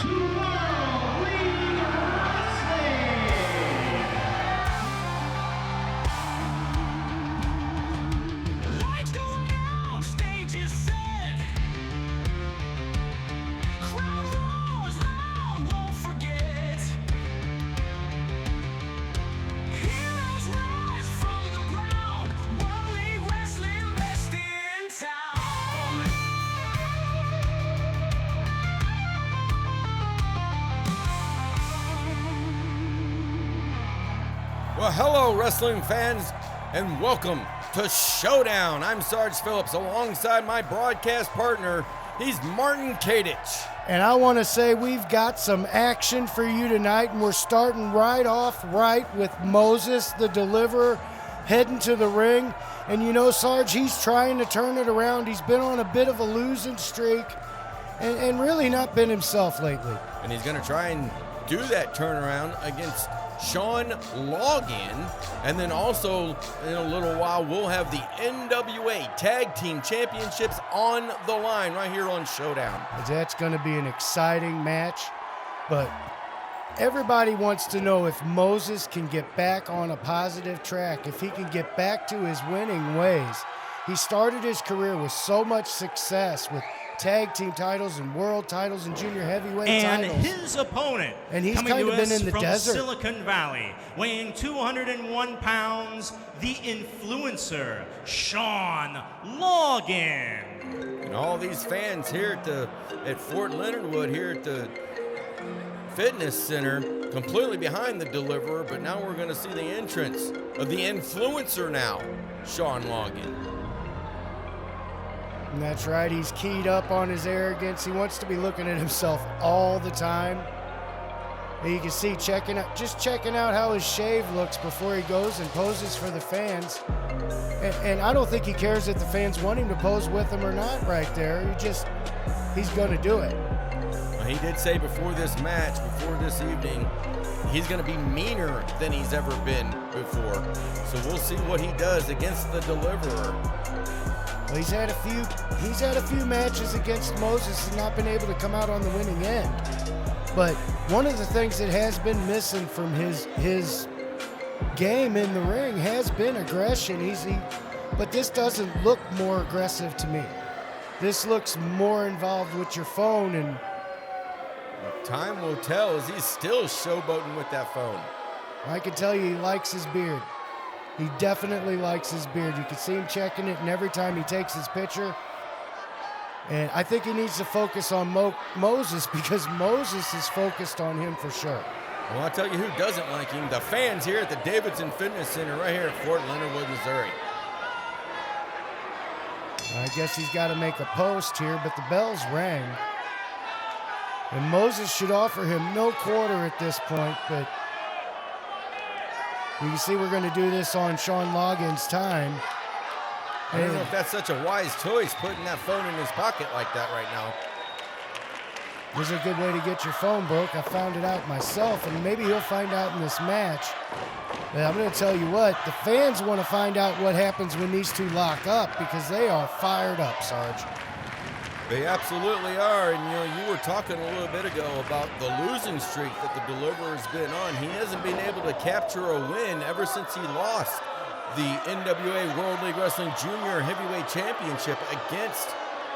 to World League Wrestling. Lights going out, stage is set. Crowd roars loud, won't forget. Heroes rise from the ground. World League Wrestling, best in town. Well, hello, wrestling fans, and welcome to Showdown. I'm Sarge Phillips, alongside my broadcast partner. He's Martin Kadich. And I want to say we've got some action for you tonight, and we're starting right off with Moses, the Deliverer, heading to the ring. And you know, Sarge, he's trying to turn it around. He's been on a bit of a losing streak and really not been himself lately. And he's going to try and do that turnaround against Shawn Logan. And then also, in a little while, we'll have the NWA Tag Team Championships on the line right here on Showdown. That's going to be an exciting match, but everybody wants to know if Moses can get back on a positive track, if he can get back to his winning ways. He started his career with so much success with tag team titles and world titles and junior heavyweight titles. And his opponent, and he's coming kind to of been us in the from desert. Silicon Valley, weighing 201 pounds, the influencer, Shawn Logan. And all these fans here at Fort Leonard Wood, here at the fitness center, completely behind the Deliverer, but now we're going to see the entrance of the influencer now, Shawn Logan. And that's right, he's keyed up on his arrogance. He wants to be looking at himself all the time. And you can see checking out how his shave looks before he goes and poses for the fans. And I don't think he cares if the fans want him to pose with him or not right there. He's going to do it. Well, he did say before this match, before this evening, he's going to be meaner than he's ever been before. So we'll see what he does against the Deliverer. Well, he's had a few matches against Moses and not been able to come out on the winning end. But one of the things that has been missing from his game in the ring has been aggression. But this doesn't look more aggressive to me. This looks more involved with your phone, and time will tell as he's still showboating with that phone. I can tell you he likes his beard. He definitely likes his beard. You can see him checking it, and every time he takes his picture. And I think he needs to focus on Moses, because Moses is focused on him for sure. Well, I'll tell you who doesn't like him. The fans here at the Davidson Fitness Center right here at Fort Leonard Wood, Missouri. I guess he's got to make a post here, but the bells rang. And Moses should offer him no quarter at this point, but you can see we're going to do this on Shawn Logan's time. I don't know if that's such a wise choice, putting that phone in his pocket like that right now. This is a good way to get your phone broke. I found it out myself, and maybe he'll find out in this match. But I'm going to tell you what, the fans want to find out what happens when these two lock up, because they are fired up, Sarge. They absolutely are, and you were talking a little bit ago about the losing streak that the Deliverer's been on. He hasn't been able to capture a win ever since he lost the NWA World League Wrestling Junior Heavyweight Championship against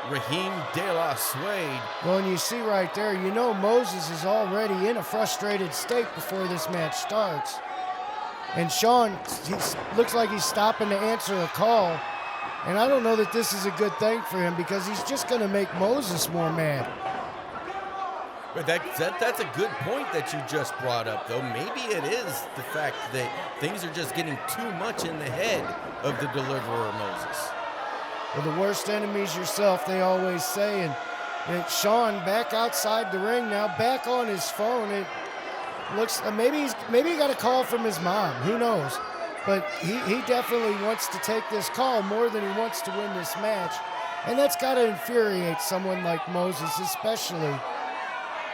Raheem De La Suede. Well, and you see right there, you know Moses is already in a frustrated state before this match starts. And Shawn, looks like he's stopping to answer a call. And I don't know that this is a good thing for him, because he's just going to make Moses more mad. But that's a good point that you just brought up, though. Maybe it is the fact that things are just getting too much in the head of the Deliverer, Moses. Well, the worst enemy's yourself, they always say. And Shawn back outside the ring now, back on his phone. It looks maybe he got a call from his mom. Who knows? But he definitely wants to take this call more than he wants to win this match. And that's got to infuriate someone like Moses, especially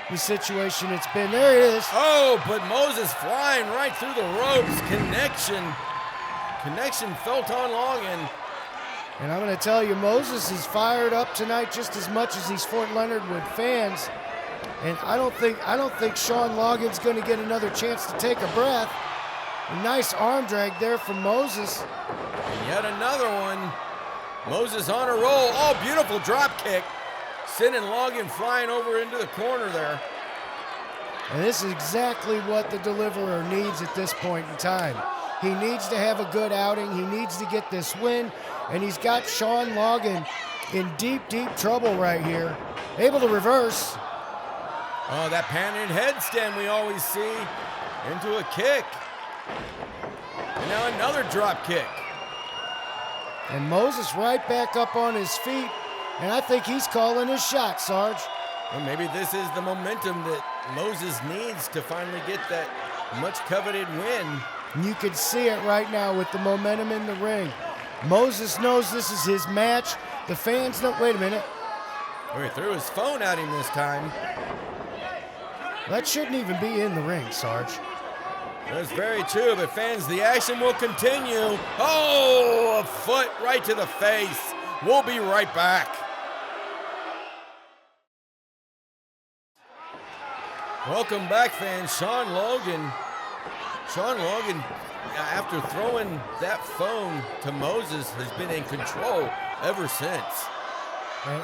the situation it's been. There it is. Oh, but Moses flying right through the ropes. Connection felt on Logan. And I'm going to tell you, Moses is fired up tonight just as much as these Fort Leonard Wood fans. And I don't think Shawn Logan's going to get another chance to take a breath. A nice arm drag there from Moses. And yet another one. Moses on a roll. Oh, beautiful drop kick. Sending Logan flying over into the corner there. And this is exactly what the deliverer needs at this point in time. He needs to have a good outing. He needs to get this win. And he's got Shawn Logan in deep, deep trouble right here. Able to reverse. Oh, that patented headstand we always see into a kick. And now another drop kick. And Moses right back up on his feet. And I think he's calling his shot, Sarge. Well, maybe this is the momentum that Moses needs to finally get that much coveted win. And you can see it right now with the momentum in the ring. Moses knows this is his match. The fans know. Wait a minute. He threw his phone at him this time. That shouldn't even be in the ring, Sarge. That's very true, but fans, the action will continue. Oh, a foot right to the face. We'll be right back. Welcome back, fans. Shawn Logan, after throwing that phone to Moses, has been in control ever since.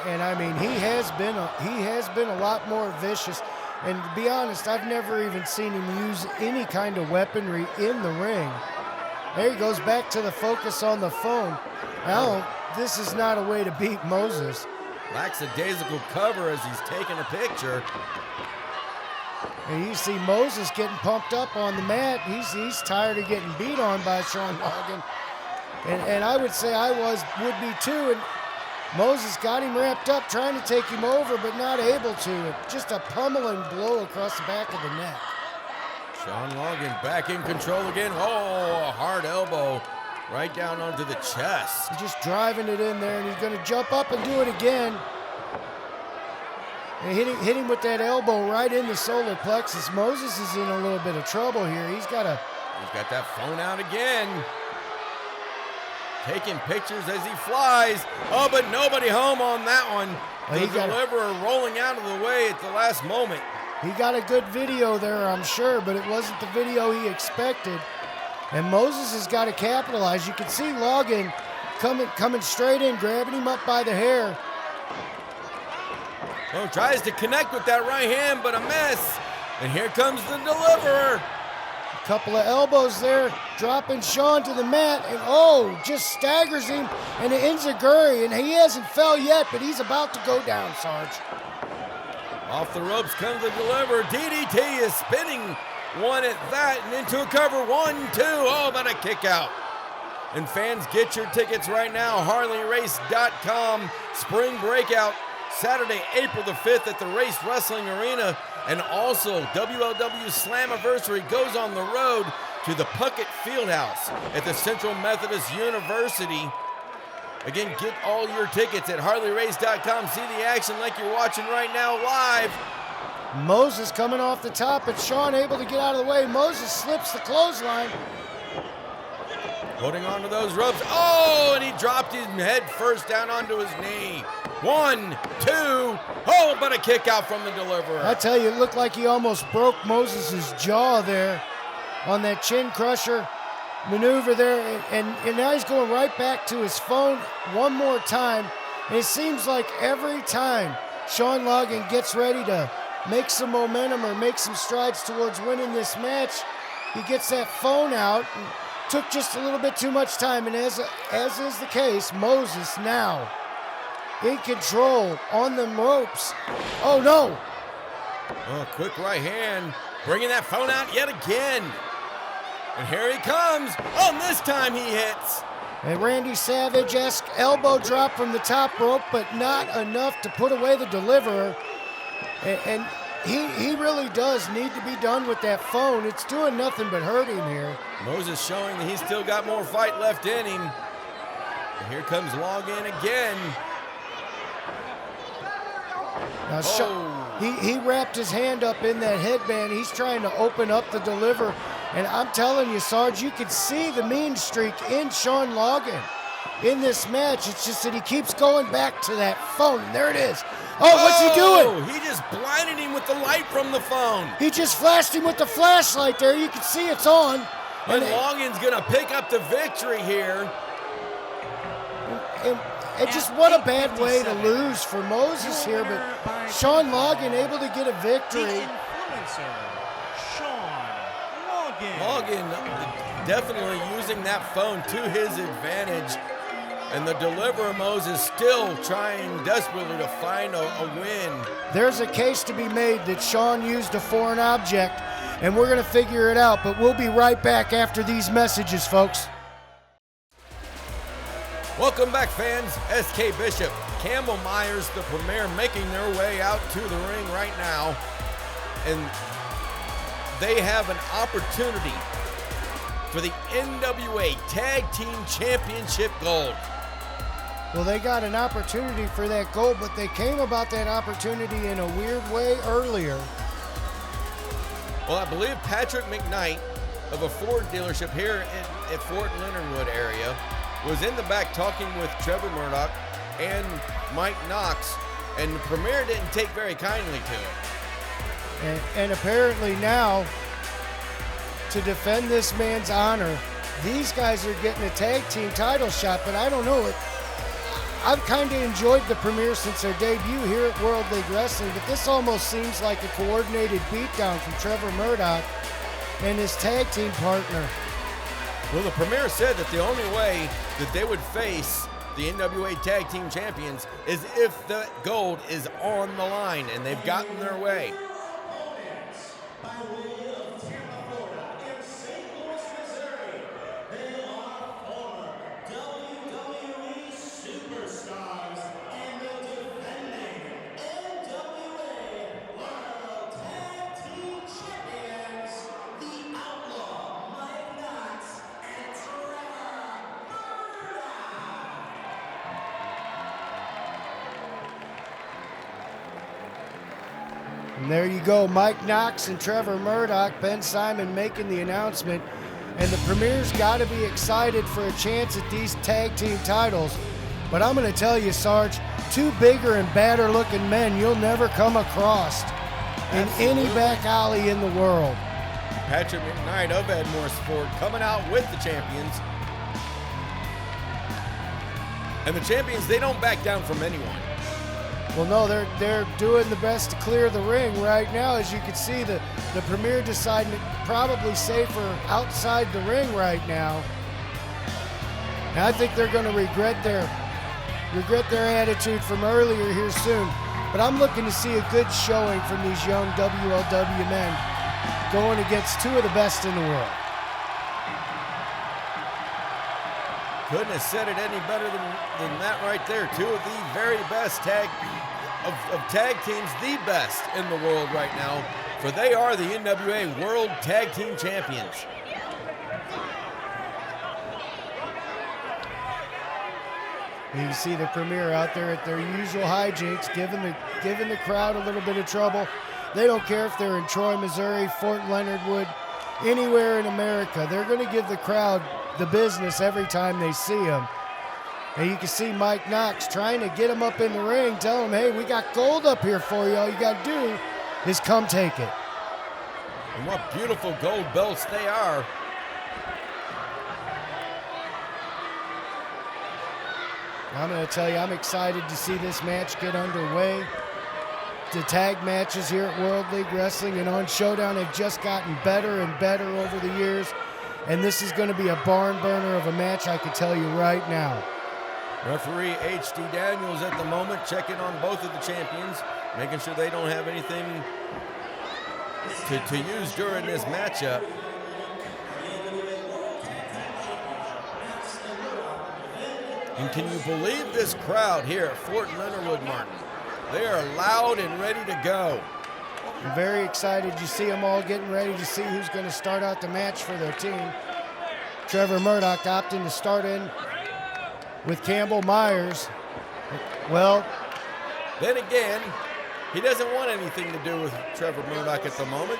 And I mean, he has been a lot more vicious. And to be honest, I've never even seen him use any kind of weaponry in the ring. There he goes back to the focus on the phone. Now, this is not a way to beat Moses. Lackadaisical cover as he's taking a picture. And you see Moses getting pumped up on the mat. He's tired of getting beat on by Shawn Logan. And I would say would be too. And Moses got him wrapped up, trying to take him over, but not able to. Just a pummeling blow across the back of the neck. Shawn Logan back in control again. Oh, a hard elbow right down onto the chest. He's just driving it in there, and he's going to jump up and do it again. And hit him with that elbow right in the solar plexus. Moses is in a little bit of trouble here. He's got that phone out again. Taking pictures as he flies. Oh, but nobody home on that one. The deliverer rolling out of the way at the last moment. He got a good video there, I'm sure, but it wasn't the video he expected. And Moses has got to capitalize. You can see Logan coming straight in, grabbing him up by the hair. Oh, tries to connect with that right hand, but a miss. And here comes the deliverer. Couple of elbows there, dropping Shawn to the mat, and just staggers him and an enziguri, and he hasn't fell yet, but he's about to go down, Sarge. Off the ropes comes the deliverer. DDT is spinning one at that, and into a cover. 1, 2. Oh, but a kick out. And fans, get your tickets right now. HarleyRace.com. Spring Breakout, Saturday, April the 5th at the Race Wrestling Arena. And also, WLW Slammiversary goes on the road to the Puckett Fieldhouse at the Central Methodist University. Again, get all your tickets at HarleyRace.com. See the action like you're watching right now live. Moses coming off the top, but Shawn able to get out of the way. Moses slips the clothesline. Holding on to those ropes. Oh, and he dropped his head first down onto his knee. 1, 2. Oh, but a kick out from the deliverer. I tell you, it looked like he almost broke Moses' jaw there on that chin crusher maneuver there. And now he's going right back to his phone one more time. And it seems like every time Shawn Logan gets ready to make some momentum or make some strides towards winning this match, he gets that phone out. And took just a little bit too much time, and as is the case, Moses now in control on the ropes. Oh, no. Oh, quick right hand, bringing that phone out yet again. And here he comes. Oh, and this time he hits. A Randy Savage-esque elbow drop from the top rope, but not enough to put away the deliverer. And he really does need to be done with that phone. It's doing nothing but hurt him here. Moses showing that he's still got more fight left in him. And here comes Logan again. Now, he wrapped his hand up in that headband. He's trying to open up the deliver. And I'm telling you, Sarge, you can see the mean streak in Shawn Logan. in this match. It's just that he keeps going back to that phone. There it is. Oh, what's he doing? He just blinded him with the light from the phone. He just flashed him with the flashlight there. You can see it's on. And Logan's going to pick up the victory here. And just what a bad way to lose for Moses here, but Shawn Logan able to get a victory. The influencer, Shawn Logan. Logan definitely using that phone to his advantage. And the deliverer Moses still trying desperately to find a win. There's a case to be made that Shawn used a foreign object, and we're going to figure it out, but we'll be right back after these messages, folks. Welcome back, fans. SK Bishop, Campbell Myers, the Premier, making their way out to the ring right now. And they have an opportunity for the NWA Tag Team Championship gold. Well, they got an opportunity for that gold, but they came about that opportunity in a weird way earlier. Well, I believe Patrick McKnight of a Ford dealership here at Fort Leonard Wood area was in the back talking with Trevor Murdoch and Mike Knox, and the Premier didn't take very kindly to it. And apparently now, to defend this man's honor, these guys are getting a tag team title shot, but I don't know it. I've kind of enjoyed the Premier since their debut here at World League Wrestling, but this almost seems like a coordinated beatdown from Trevor Murdoch and his tag team partner. Well, the Premier said that the only way that they would face the NWA Tag Team Champions is if the gold is on the line, and they've gotten their way. And there you go, Mike Knox and Trevor Murdoch, Ben Simon making the announcement. And the Premier's got to be excited for a chance at these tag team titles. But I'm going to tell you, Sarge, two bigger and badder looking men you'll never come across in any back alley in the world. Patrick McKnight of Edmore Sport coming out with the champions. And the champions, they don't back down from anyone. Well, no, they're doing the best to clear the ring right now. As you can see, the Premier deciding to probably safer outside the ring right now. And I think they're going to regret their attitude from earlier here soon. But I'm looking to see a good showing from these young WLW men going against two of the best in the world. Couldn't have said it any better than that right there. Two of the very best tag teams, the best in the world right now, for they are the NWA World Tag Team Champions. You can see the Premier out there at their usual hijinks, giving the crowd a little bit of trouble. They don't care if they're in Troy, Missouri, Fort Leonard Wood, anywhere in America. They're going to give the crowd the business every time they see him. And you can see Mike Knox trying to get him up in the ring, tell him, hey, we got gold up here for you. All you got to do is come take it. And what beautiful gold belts they are. I'm going to tell you, I'm excited to see this match get underway. The tag matches here at World League Wrestling and on Showdown have just gotten better and better over the years. And this is going to be a barn burner of a match, I can tell you right now. Referee H.D. Daniels at the moment checking on both of the champions, making sure they don't have anything to use during this matchup. And can you believe this crowd here at Fort Leonard Wood, Martin? They are loud and ready to go. I'm very excited. You see them all getting ready to see who's going to start out the match for their team. Trevor Murdoch opting to start in with Campbell Myers. Well, then again, he doesn't want anything to do with Trevor Murdoch at the moment.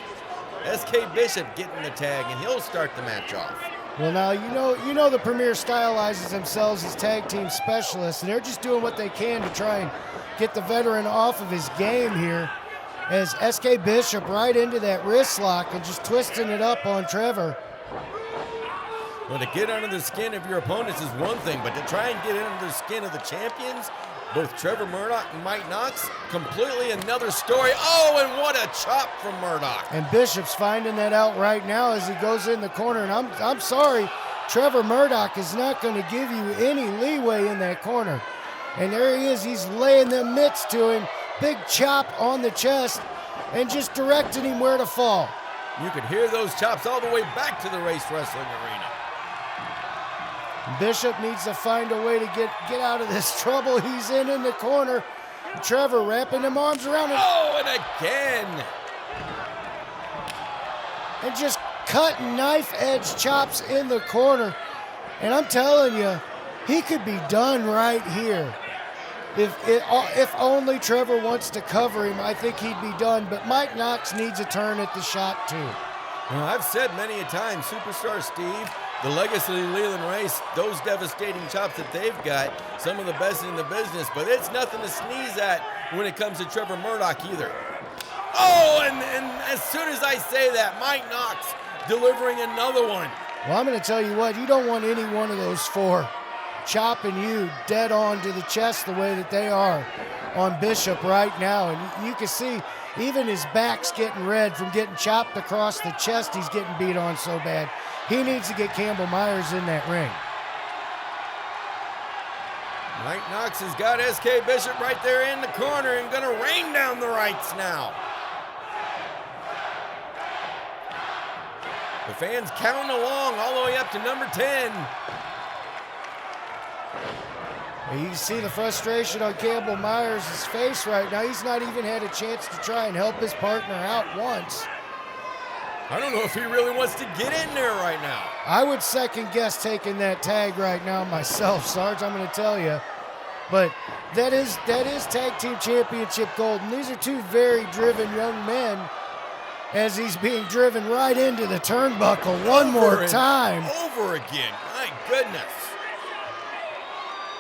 SK Bishop getting the tag, and he'll start the match off. Well, now, you know the Premier stylizes themselves as tag team specialists, and they're just doing what they can to try and get the veteran off of his game here, as SK Bishop right into that wrist lock and just twisting it up on Trevor. Well, to get under the skin of your opponents is one thing, but to try and get under the skin of the champions, both Trevor Murdoch and Mike Knox, completely another story. Oh, and what a chop from Murdoch. And Bishop's finding that out right now as he goes in the corner. And I'm sorry, Trevor Murdoch is not going to give you any leeway in that corner. And there he is. He's laying them mitts to him. Big chop on the chest and just directing him where to fall. You could hear those chops all the way back to the race wrestling arena. Bishop needs to find a way to get out of this trouble he's in the corner. Trevor wrapping them arms around him. Oh, and again. And just cutting knife edge chops in the corner. And I'm telling you, he could be done right here. If only Trevor wants to cover him, I think he'd be done. But Mike Knox needs a turn at the shot too. Well, I've said many a time, Superstar Steve, the legacy of Leland Race, those devastating chops that they've got, some of the best in the business, but it's nothing to sneeze at when it comes to Trevor Murdoch either. Oh, and as soon as I say that, Mike Knox delivering another one. Well, I'm going to tell you what, you don't want any one of those four chopping you dead on to the chest the way that they are on Bishop right now. And you can see even his back's getting red from getting chopped across the chest. He's getting beat on so bad. He needs to get Campbell Myers in that ring. Mike Knox has got SK Bishop right there in the corner and going to rain down the rights now. The fans counting along all the way up to number 10. You can see the frustration on Campbell Myers' face right now. He's not even had a chance to try and help his partner out once. I don't know if he really wants to get in there right now. I would second guess taking that tag right now myself, Sarge, I'm going to tell you. But that is Tag Team Championship gold. And these are two very driven young men as he's being driven right into the turnbuckle one more time. Over again. My goodness.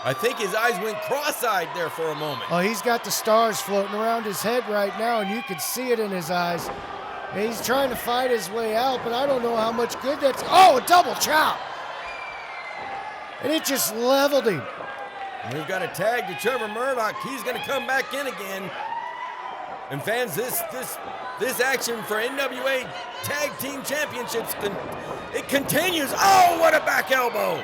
I think his eyes went cross-eyed there for a moment. Oh, he's got the stars floating around his head right now, and you can see it in his eyes. And he's trying to fight his way out, but I don't know how much good that's... Oh, a double chop! And it just leveled him. And we've got a tag to Trevor Murdoch. He's going to come back in again. And fans, this action for NWA Tag Team Championships, it continues. Oh, what a back elbow!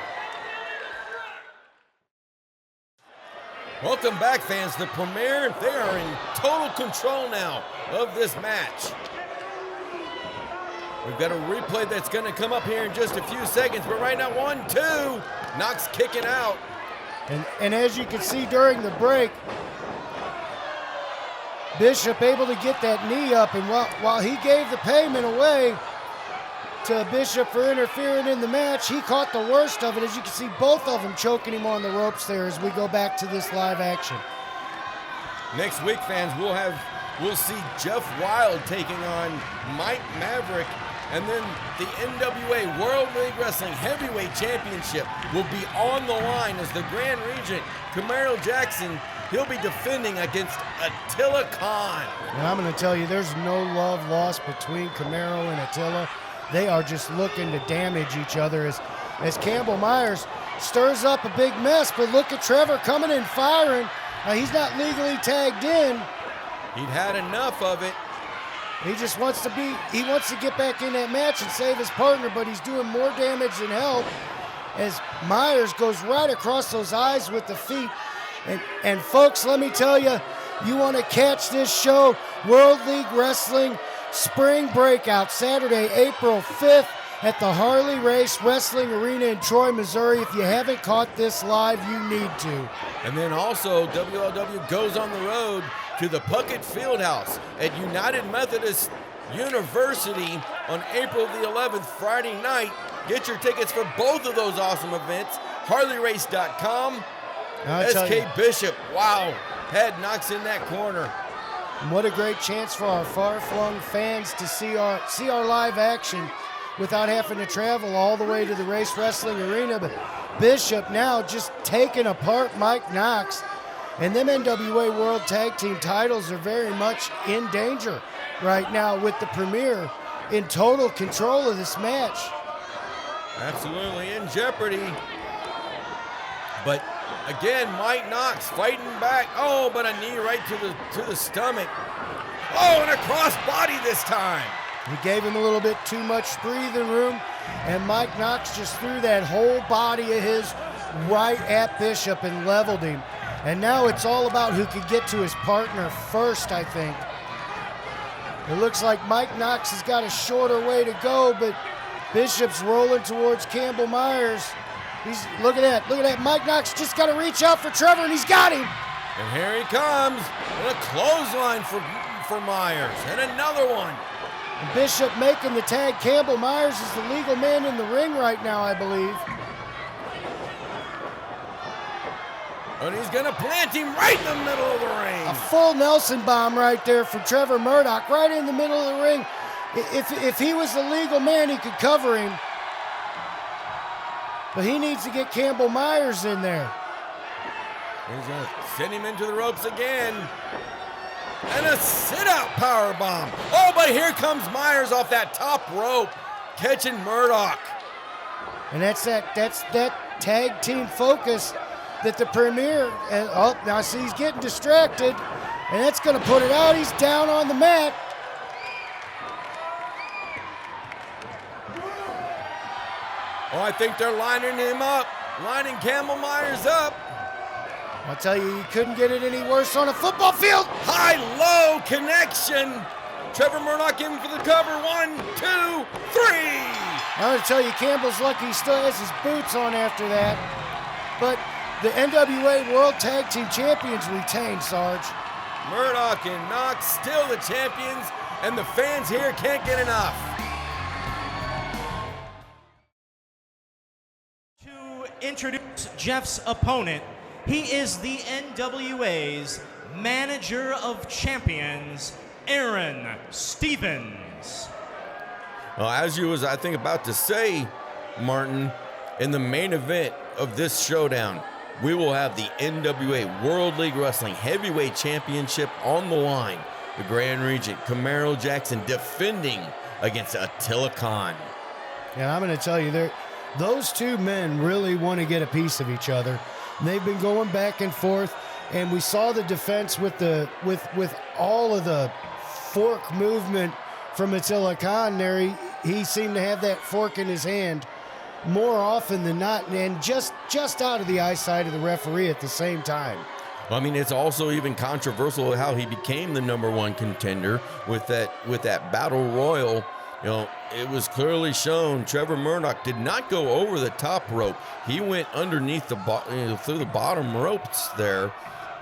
Welcome back, fans. The Premier, they are in total control now of this match. We've got a replay that's going to come up here in just a few seconds, but right now, 1-2. Knox kicking out. And as you can see during the break, Bishop able to get that knee up, and while he gave the payment away to Bishop for interfering in the match, he caught the worst of it. As you can see, both of them choking him on the ropes there as we go back to this live action. Next week, fans, we'll see Jeff Wilde taking on Mike Maverick, and then the NWA World League Wrestling Heavyweight Championship will be on the line as the Grand Regent, Camaro Jackson, he'll be defending against Attila Khan. And I'm going to tell you, there's no love lost between Camaro and Attila. They are just looking to damage each other as Campbell Myers stirs up a big mess, but look at Trevor coming in firing. He's not legally tagged in. He'd had enough of it. He just wants to get back in that match and save his partner, but he's doing more damage than help as Myers goes right across those eyes with the feet. And folks, let me tell you, you want to catch this show, World League Wrestling Spring Breakout, Saturday, April 5th at the Harley Race Wrestling Arena in Troy, Missouri. If you haven't caught this live, you need to. And then also, WLW goes on the road to the Puckett Fieldhouse at United Methodist University on April the 11th, Friday night. Get your tickets for both of those awesome events, HarleyRace.com. SK Bishop, wow, had Knox in that corner. And what a great chance for our far-flung fans to see our live action without having to travel all the way to the Race Wrestling Arena. But Bishop now just taking apart Mike Knox. And them NWA World Tag Team titles are very much in danger right now with the Premier in total control of this match. Absolutely in jeopardy. But again, Mike Knox fighting back. Oh, but a knee right to the stomach. Oh, and a cross body this time. He gave him a little bit too much breathing room, and Mike Knox just threw that whole body of his right at Bishop and leveled him. And now it's all about who could get to his partner first, I think. It looks like Mike Knox has got a shorter way to go, but Bishop's rolling towards Campbell Myers. Look at that. Mike Knox just got to reach out for Trevor, and he's got him. And here he comes. And a clothesline for Myers. And another one. And Bishop making the tag. Campbell Myers is the legal man in the ring right now, I believe. And he's going to plant him right in the middle of the ring. A full Nelson bomb right there from Trevor Murdoch, right in the middle of the ring. If he was the legal man, he could cover him. But he needs to get Campbell Myers in there. He's going to send him into the ropes again. And a sit-out powerbomb. Oh, but here comes Myers off that top rope, catching Murdoch. And that's that tag team focus that the Premier, and oh, now see he's getting distracted, and that's going to put it out. He's down on the mat. Oh, I think they're lining him up, lining Campbell Myers up. I'll tell you couldn't get it any worse on a football field. High-low connection. Trevor Murdoch in for the cover. 1, 2, 3. I'm going to tell you, Campbell's lucky he still has his boots on after that. But the NWA World Tag Team Champions retain, Sarge. Murdoch and Knox still the champions, and the fans here can't get enough. To introduce Jeff's opponent, he is the NWA's Manager of Champions, Aaron Stevens. Well, as you was, I think, about to say, Martin, in the main event of this showdown, we will have the NWA World League Wrestling Heavyweight Championship on the line. The Grand Regent, Camaro Jackson, defending against Attila Khan. And I'm going to tell you, those two men really want to get a piece of each other. And they've been going back and forth, and we saw the defense with all of the fork movement from Attila Khan there. He seemed to have that fork in his hand more often than not, and just out of the eyesight of the referee at the same time. I mean, it's also even controversial how he became the #1 contender with that battle royal. You know, it was clearly shown Trevor Murdoch did not go over the top rope. He went underneath through the bottom ropes there,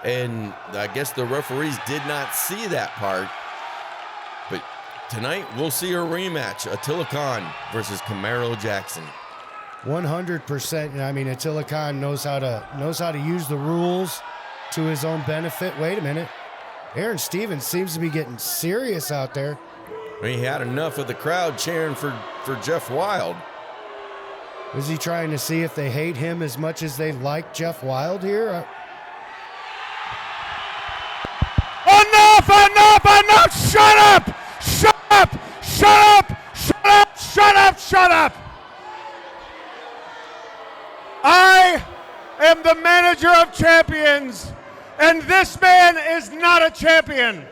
and I guess the referees did not see that part. But tonight we'll see a rematch: Attila Khan versus Camaro Jackson. 100%. I mean, Attila Khan knows how to use the rules to his own benefit. Wait a minute, Aaron Stevens seems to be getting serious out there. He had enough of the crowd cheering for Jeff Wilde. Is he trying to see if they hate him as much as they like Jeff Wilde here? Enough! Shut up! Shut up! Shut up! Shut up! Shut up! Shut up! I am the manager of champions, and this man is not a champion.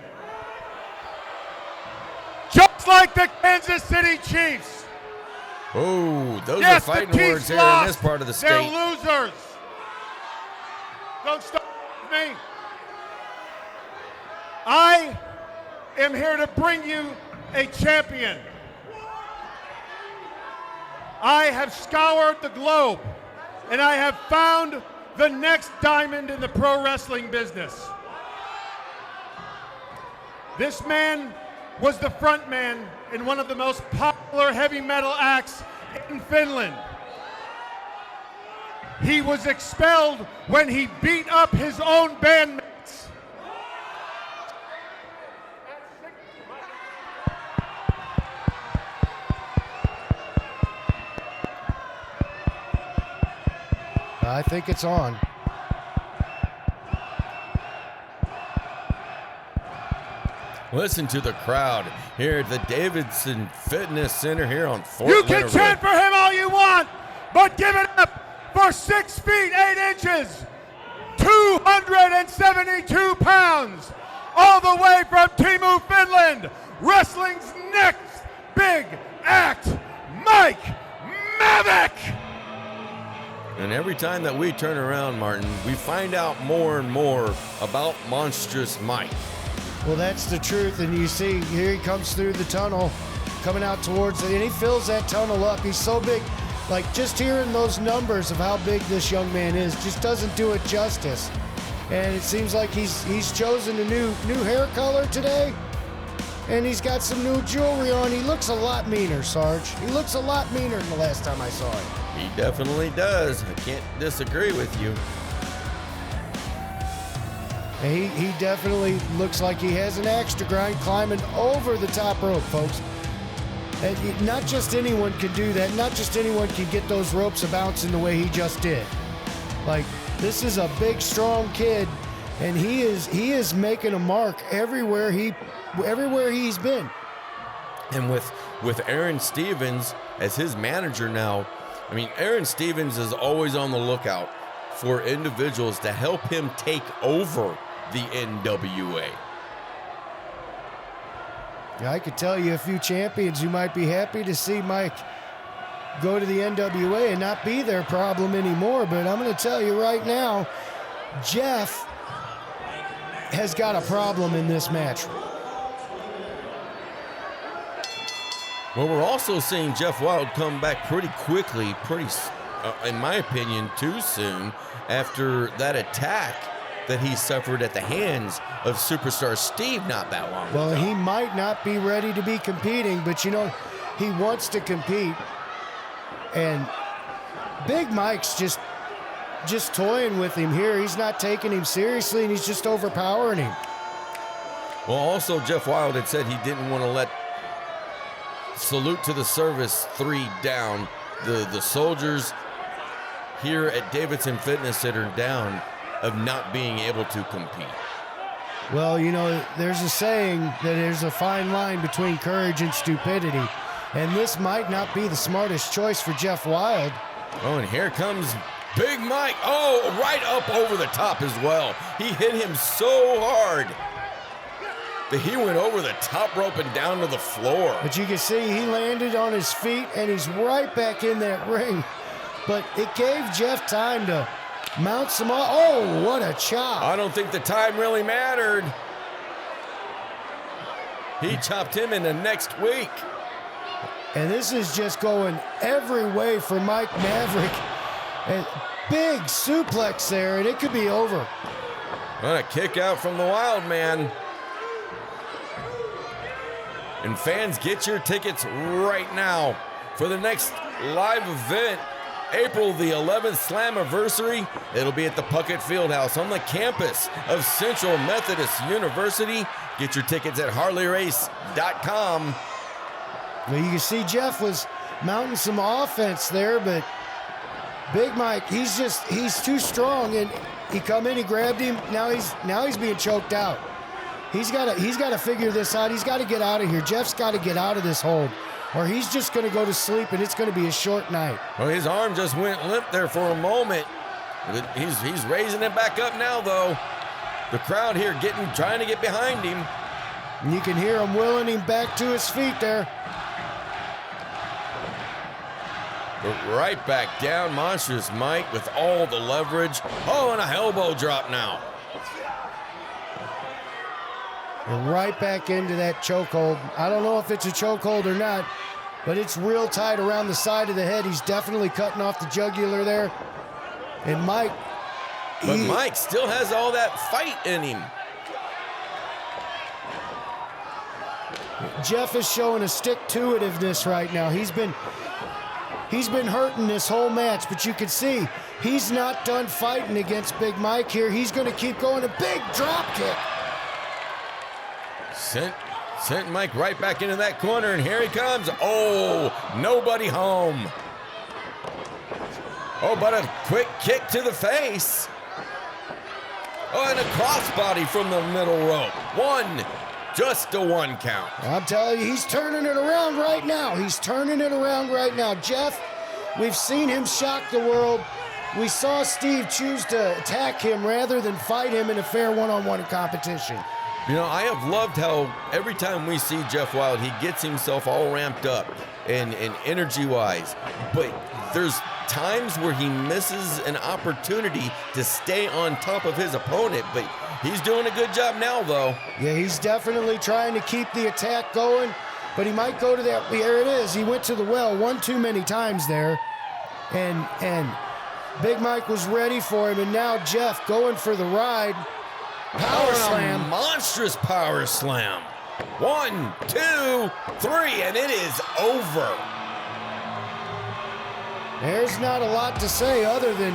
Just like the Kansas City Chiefs. Oh, those Yes, are fighting the Chiefs words here lost. in this part of the state. They're losers. Don't start with me. I am here to bring you a champion. I have scoured the globe, and I have found the next diamond in the pro wrestling business. This man was the front man in one of the most popular heavy metal acts in Finland. He was expelled when he beat up his own bandmates. I think it's on. Listen to the crowd here at the Davidson Fitness Center here on Fort You Leonard can Road. chant for him all you want, but give it up for 6 feet 8 inches, 272 pounds, all the way from Timu, Finland, wrestling's next big act, Mike Maverick. And every time that we turn around, Martin, we find out more and more about Monstrous Mike. Well, that's the truth, and you see, here he comes through the tunnel, coming out towards it, and he fills that tunnel up. He's so big. Like, just hearing those numbers of how big this young man is just doesn't do it justice. And it seems like he's chosen a new hair color today, and he's got some new jewelry on. He looks a lot meaner, Sarge. He looks a lot meaner than the last time I saw him. He definitely does. I can't disagree with you. And he definitely looks like he has an axe to grind climbing over the top rope, folks. And not just anyone can do that. Not just anyone can get those ropes a bouncing the way he just did. Like, this is a big, strong kid, and he is making a mark everywhere he's been. And with Aaron Stevens as his manager now, I mean, Aaron Stevens is always on the lookout for individuals to help him take over the NWA. Yeah, I could tell you a few champions who might be happy to see Mike go to the NWA and not be their problem anymore. But I'm going to tell you right now, Jeff has got a problem in this match. Well, we're also seeing Jeff Wilde come back pretty quickly, in my opinion, too soon, after that attack that he suffered at the hands of Superstar Steve not that long Well, ago. he might not be ready to be competing, but you know, he wants to compete. And Big Mike's just toying with him here. He's not taking him seriously, and he's just overpowering him. Well, also, Jeff Wilde had said he didn't want to let Salute to the Service 3 down. The soldiers here at Davidson Fitness Center down of not being able to compete. Well, you know, there's a saying that there's a fine line between courage and stupidity, and this might not be the smartest choice for Jeff Wilde. Oh, and here comes Big Mike. Oh, right up over the top as well. He hit him so hard that he went over the top rope and down to the floor. But you can see he landed on his feet, and he's right back in that ring. But it gave Jeff time to mount some. Oh, what a chop. I don't think the time really mattered. He chopped him in the next week. And this is just going every way for Mike Maverick. And big suplex there, and it could be over. What a kick out from the Wild Man. And fans, get your tickets right now for the next live event, April the 11th Slammiversary. It'll be at the Puckett Fieldhouse on the campus of Central Methodist University. Get your tickets at harleyrace.com. Well, you can see Jeff was mounting some offense there, but Big Mike, he's too strong, and he come in, he grabbed him. Now he's being choked out. He's got to figure this out. He's got to get out of here. Jeff's got to get out of this hold, or he's just going to go to sleep, and it's going to be a short night. Well, his arm just went limp there for a moment. He's raising it back up now, though. The crowd here trying to get behind him. And you can hear him willing him back to his feet there. But right back down, Monstrous Mike with all the leverage. Oh, and a elbow drop now. And right back into that chokehold. I don't know if it's a chokehold or not, but it's real tight around the side of the head. He's definitely cutting off the jugular there. And Mike. But Mike still has all that fight in him. Jeff is showing a stick-to-itiveness right now. He's been hurting this whole match, but you can see he's not done fighting against Big Mike here. He's going to keep going. A big drop kick. Sent Mike right back into that corner, and here he comes. Oh, nobody home. Oh, but a quick kick to the face. Oh, and a crossbody from the middle rope. Just a 1 count. I'm telling you, he's turning it around right now. He's turning it around right now. Jeff, we've seen him shock the world. We saw Steve choose to attack him rather than fight him in a fair one-on-one competition. You know, I have loved how every time we see Jeff Wilde, he gets himself all ramped up and energy-wise. But there's times where he misses an opportunity to stay on top of his opponent. But he's doing a good job now, though. Yeah, he's definitely trying to keep the attack going. But he might go to that. There it is. He went to the well one too many times there. And Big Mike was ready for him. And now Jeff going for the ride. Power slam. Monstrous power slam. 1, 2, 3, and it is over. There's not a lot to say other than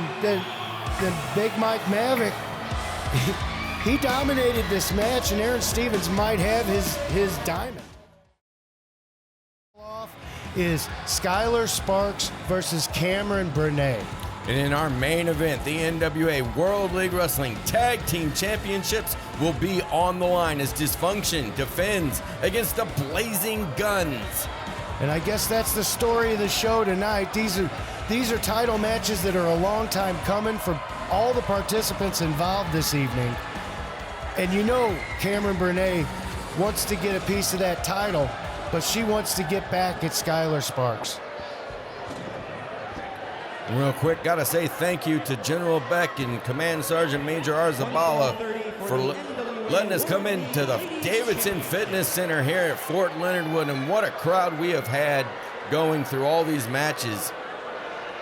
Big Mike Maverick. He dominated this match, and Aaron Stevens might have his diamond. Is Skylar Sparks versus Camron Bernay. And in our main event, the NWA World League Wrestling Tag Team Championships will be on the line as Dysfunction defends against the Blazing Guns. And I guess that's the story of the show tonight. These are title matches that are a long time coming for all the participants involved this evening. And you know Camron Bernay wants to get a piece of that title, but she wants to get back at Skylar Sparks. Real quick, gotta say thank you to General Beck and Command Sergeant Major Arzabala for letting us come into the Davidson Fitness Center here at Fort Leonard Wood, and what a crowd we have had going through all these matches.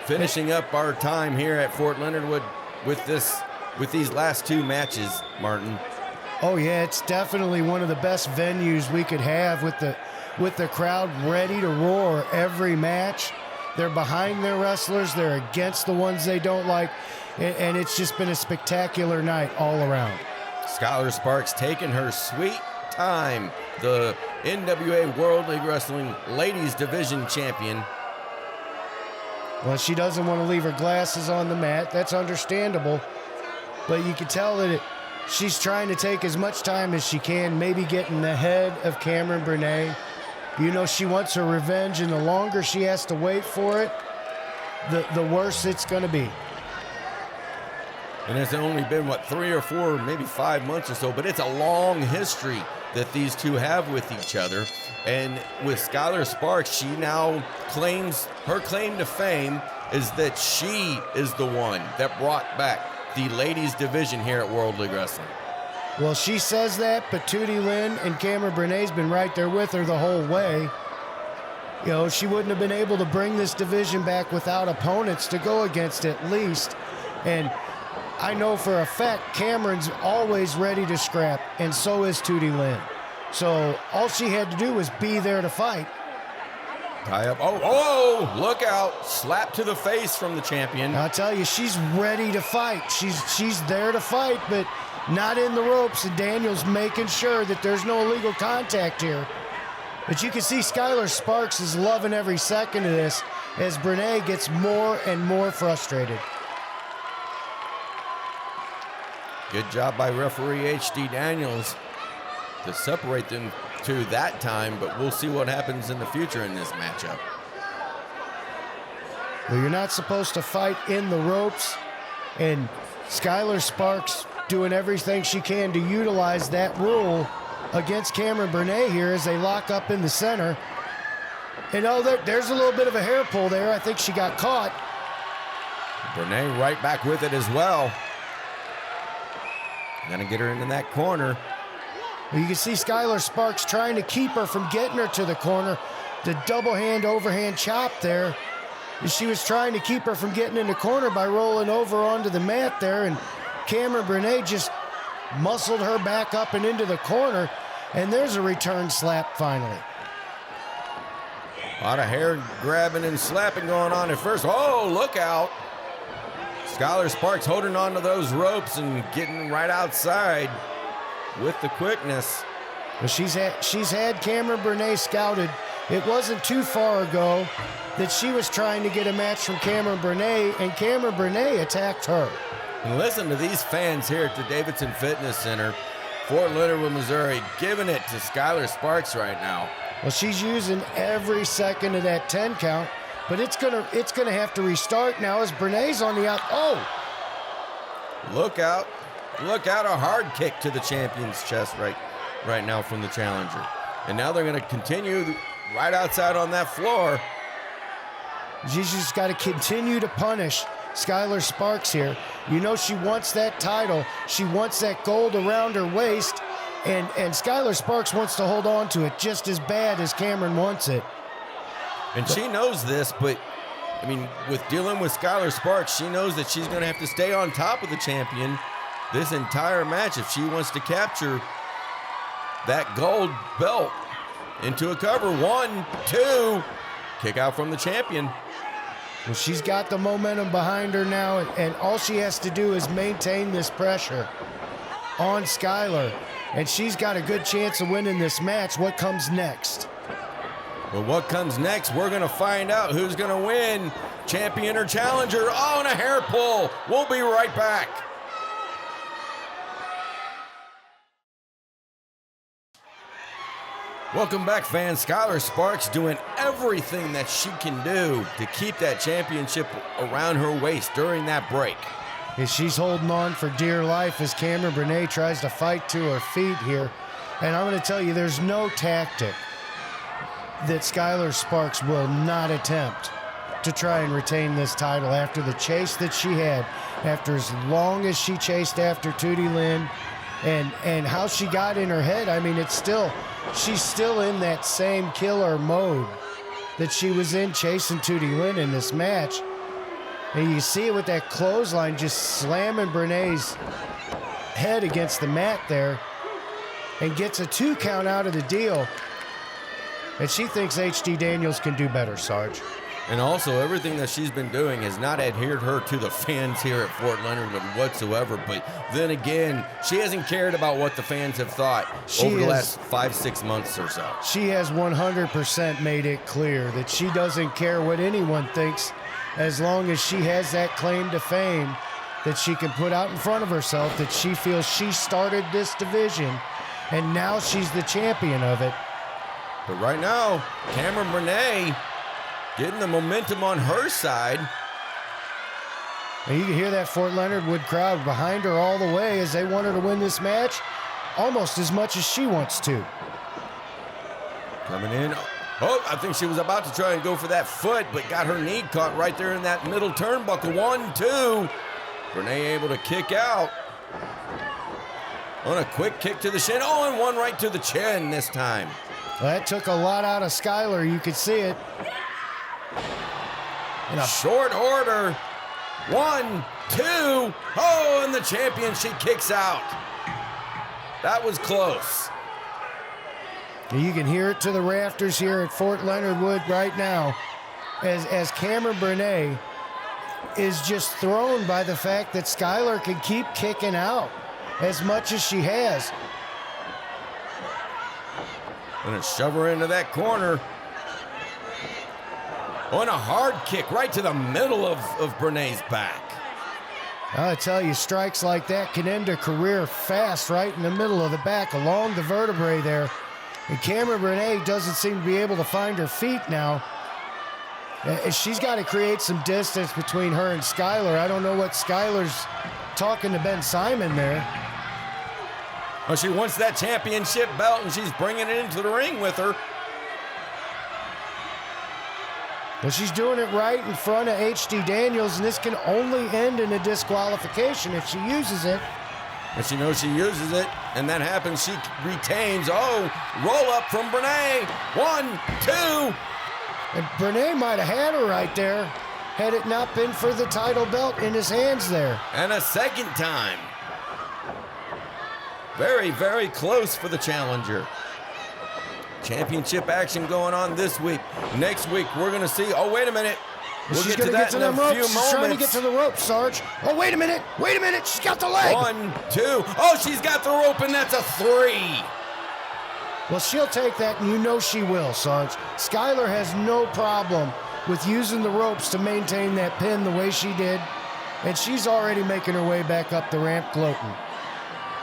Finishing up our time here at Fort Leonard Wood with these last 2 matches, Martin. Oh yeah, it's definitely one of the best venues we could have with the crowd ready to roar every match. They're behind their wrestlers. They're against the ones they don't like. And it's just been a spectacular night all around. Skylar Sparks taking her sweet time. The NWA World League Wrestling Ladies Division Champion. Well, she doesn't want to leave her glasses on the mat. That's understandable. But you can tell that she's trying to take as much time as she can, maybe getting ahead of Camron Bernay. You know, she wants her revenge, and the longer she has to wait for it, the worse it's going to be. And it's only been, 3 or 4, maybe 5 months or so, but it's a long history that these two have with each other. And with Skylar Sparks, she now claims, her claim to fame is that she is the one that brought back the ladies division here at World League Wrestling. Well, she says that, but Tootie Lynn and Camron Bernay's been right there with her the whole way. You know, she wouldn't have been able to bring this division back without opponents to go against at least. And I know for a fact Cameron's always ready to scrap, and so is Tootie Lynn. So all she had to do was be there to fight. Tie up. Oh, look out. Slap to the face from the champion. I'll tell you, she's ready to fight. She's there to fight, but not in the ropes, and Daniel's making sure that there's no illegal contact here. But you can see Skylar Sparks is loving every second of this as Bernay gets more and more frustrated. Good job by referee H.D. Daniels to separate them to that time, but we'll see what happens in the future in this matchup. Well, you're not supposed to fight in the ropes, and Skylar Sparks doing everything she can to utilize that rule against Camron Bernay here as they lock up in the center. And there's a little bit of a hair pull there. I think she got caught. Bernay right back with it as well. Gonna get her into that corner. Well, you can see Skylar Sparks trying to keep her from getting her to the corner. The double hand overhand chop there. And she was trying to keep her from getting in the corner by rolling over onto the mat there, and Camron Bernay just muscled her back up and into the corner, and there's a return slap finally. A lot of hair grabbing and slapping going on at first. Oh, look out. Skylar Sparks holding onto those ropes and getting right outside with the quickness. But she's had Camron Bernay scouted it wasn't too far ago that she was trying to get a match from Bernay, and Bernay attacked her. And listen to these fans here at the Davidson Fitness Center, Fort Leonard Wood, Missouri, giving it to Skylar Sparks right now. Well, she's using every second of that 10 count, but it's gonna have to restart now as Bernay's on the out. Oh! Look out. Look out, a hard kick to the champion's chest right now from the challenger. And now they're going to continue right outside on that floor. She's just got to continue to punish Skylar Sparks here. You know she wants that title. She wants that gold around her waist. And Skylar Sparks wants to hold on to it just as bad as Camron wants it. And she knows this, but, I mean, with dealing with Skylar Sparks, she knows that she's going to have to stay on top of the champion this entire match if she wants to capture that gold belt into a cover. 1, 2, kick out from the champion. Well, she's got the momentum behind her now, and all she has to do is maintain this pressure on Skylar, and she's got a good chance of winning this match. What comes next? Well, what comes next, we're going to find out who's going to win, champion or challenger. Oh, and a hair pull. We'll be right back. Welcome back, fans. Skylar Sparks doing everything that she can do to keep that championship around her waist during that break. As she's holding on for dear life as Bernay tries to fight to her feet here. And I'm going to tell you, there's no tactic that Skylar Sparks will not attempt to try and retain this title after the chase that she had, after as long as she chased after Tootie Lynn, and how she got in her head. I mean, she's still in that same killer mode that she was in chasing Tootie Lynn in this match. And you see it with that clothesline just slamming Bernay's head against the mat there, and gets a 2 count out of the deal. And she thinks H.D. Daniels can do better, Sarge. And also, everything that she's been doing has not adhered her to the fans here at Fort Leonard Wood whatsoever. But then again, she hasn't cared about what the fans have thought over the last 5-6 months or so. She has 100% made it clear that she doesn't care what anyone thinks, as long as she has that claim to fame that she can put out in front of herself, that she feels she started this division, and now she's the champion of it. But right now, Bernay getting the momentum on her side. And you can hear that Fort Leonard Wood crowd behind her all the way as they want her to win this match almost as much as she wants to. Coming in. Oh, I think she was about to try and go for that foot, but got her knee caught right there in that middle turnbuckle. 1, 2. Bernay able to kick out. On a quick kick to the shin. Oh, and one right to the chin this time. Well, that took a lot out of Skylar. You could see it. In a short order. 1, 2. Oh, and the champion, she kicks out. That was close. You can hear it to the rafters here at Fort Leonard Wood right now as Bernay is just thrown by the fact that Skylar can keep kicking out as much as she has. Gonna shove her into that corner. On a hard kick right to the middle of Bernay's back. I tell you, strikes like that can end a career fast right in the middle of the back along the vertebrae there. And Bernay doesn't seem to be able to find her feet now. She's got to create some distance between her and Skylar. I don't know what Skylar's talking to Ben Simon there. Well, she wants that championship belt, and she's bringing it into the ring with her. Well, she's doing it right in front of H.D. Daniels, and this can only end in a disqualification if she uses it. And she knows she uses it, and that happens. She retains. Oh, roll up from Bernay. 1, 2. And Bernay might have had her right there had it not been for the title belt in his hands there. And a second time. Very, very close for the challenger. Championship action going on this week. Next week, we're going to see. Oh, wait a minute. We'll She's get to going to that get to in them a ropes. few She's moments. trying to get to the ropes, Sarge. Oh, wait a minute. Wait a minute. She's got the leg. 1, 2. Oh, she's got the rope, and that's a 3. Well, she'll take that, and you know she will, Sarge. Skylar has no problem with using the ropes to maintain that pin the way she did, and she's already making her way back up the ramp gloating.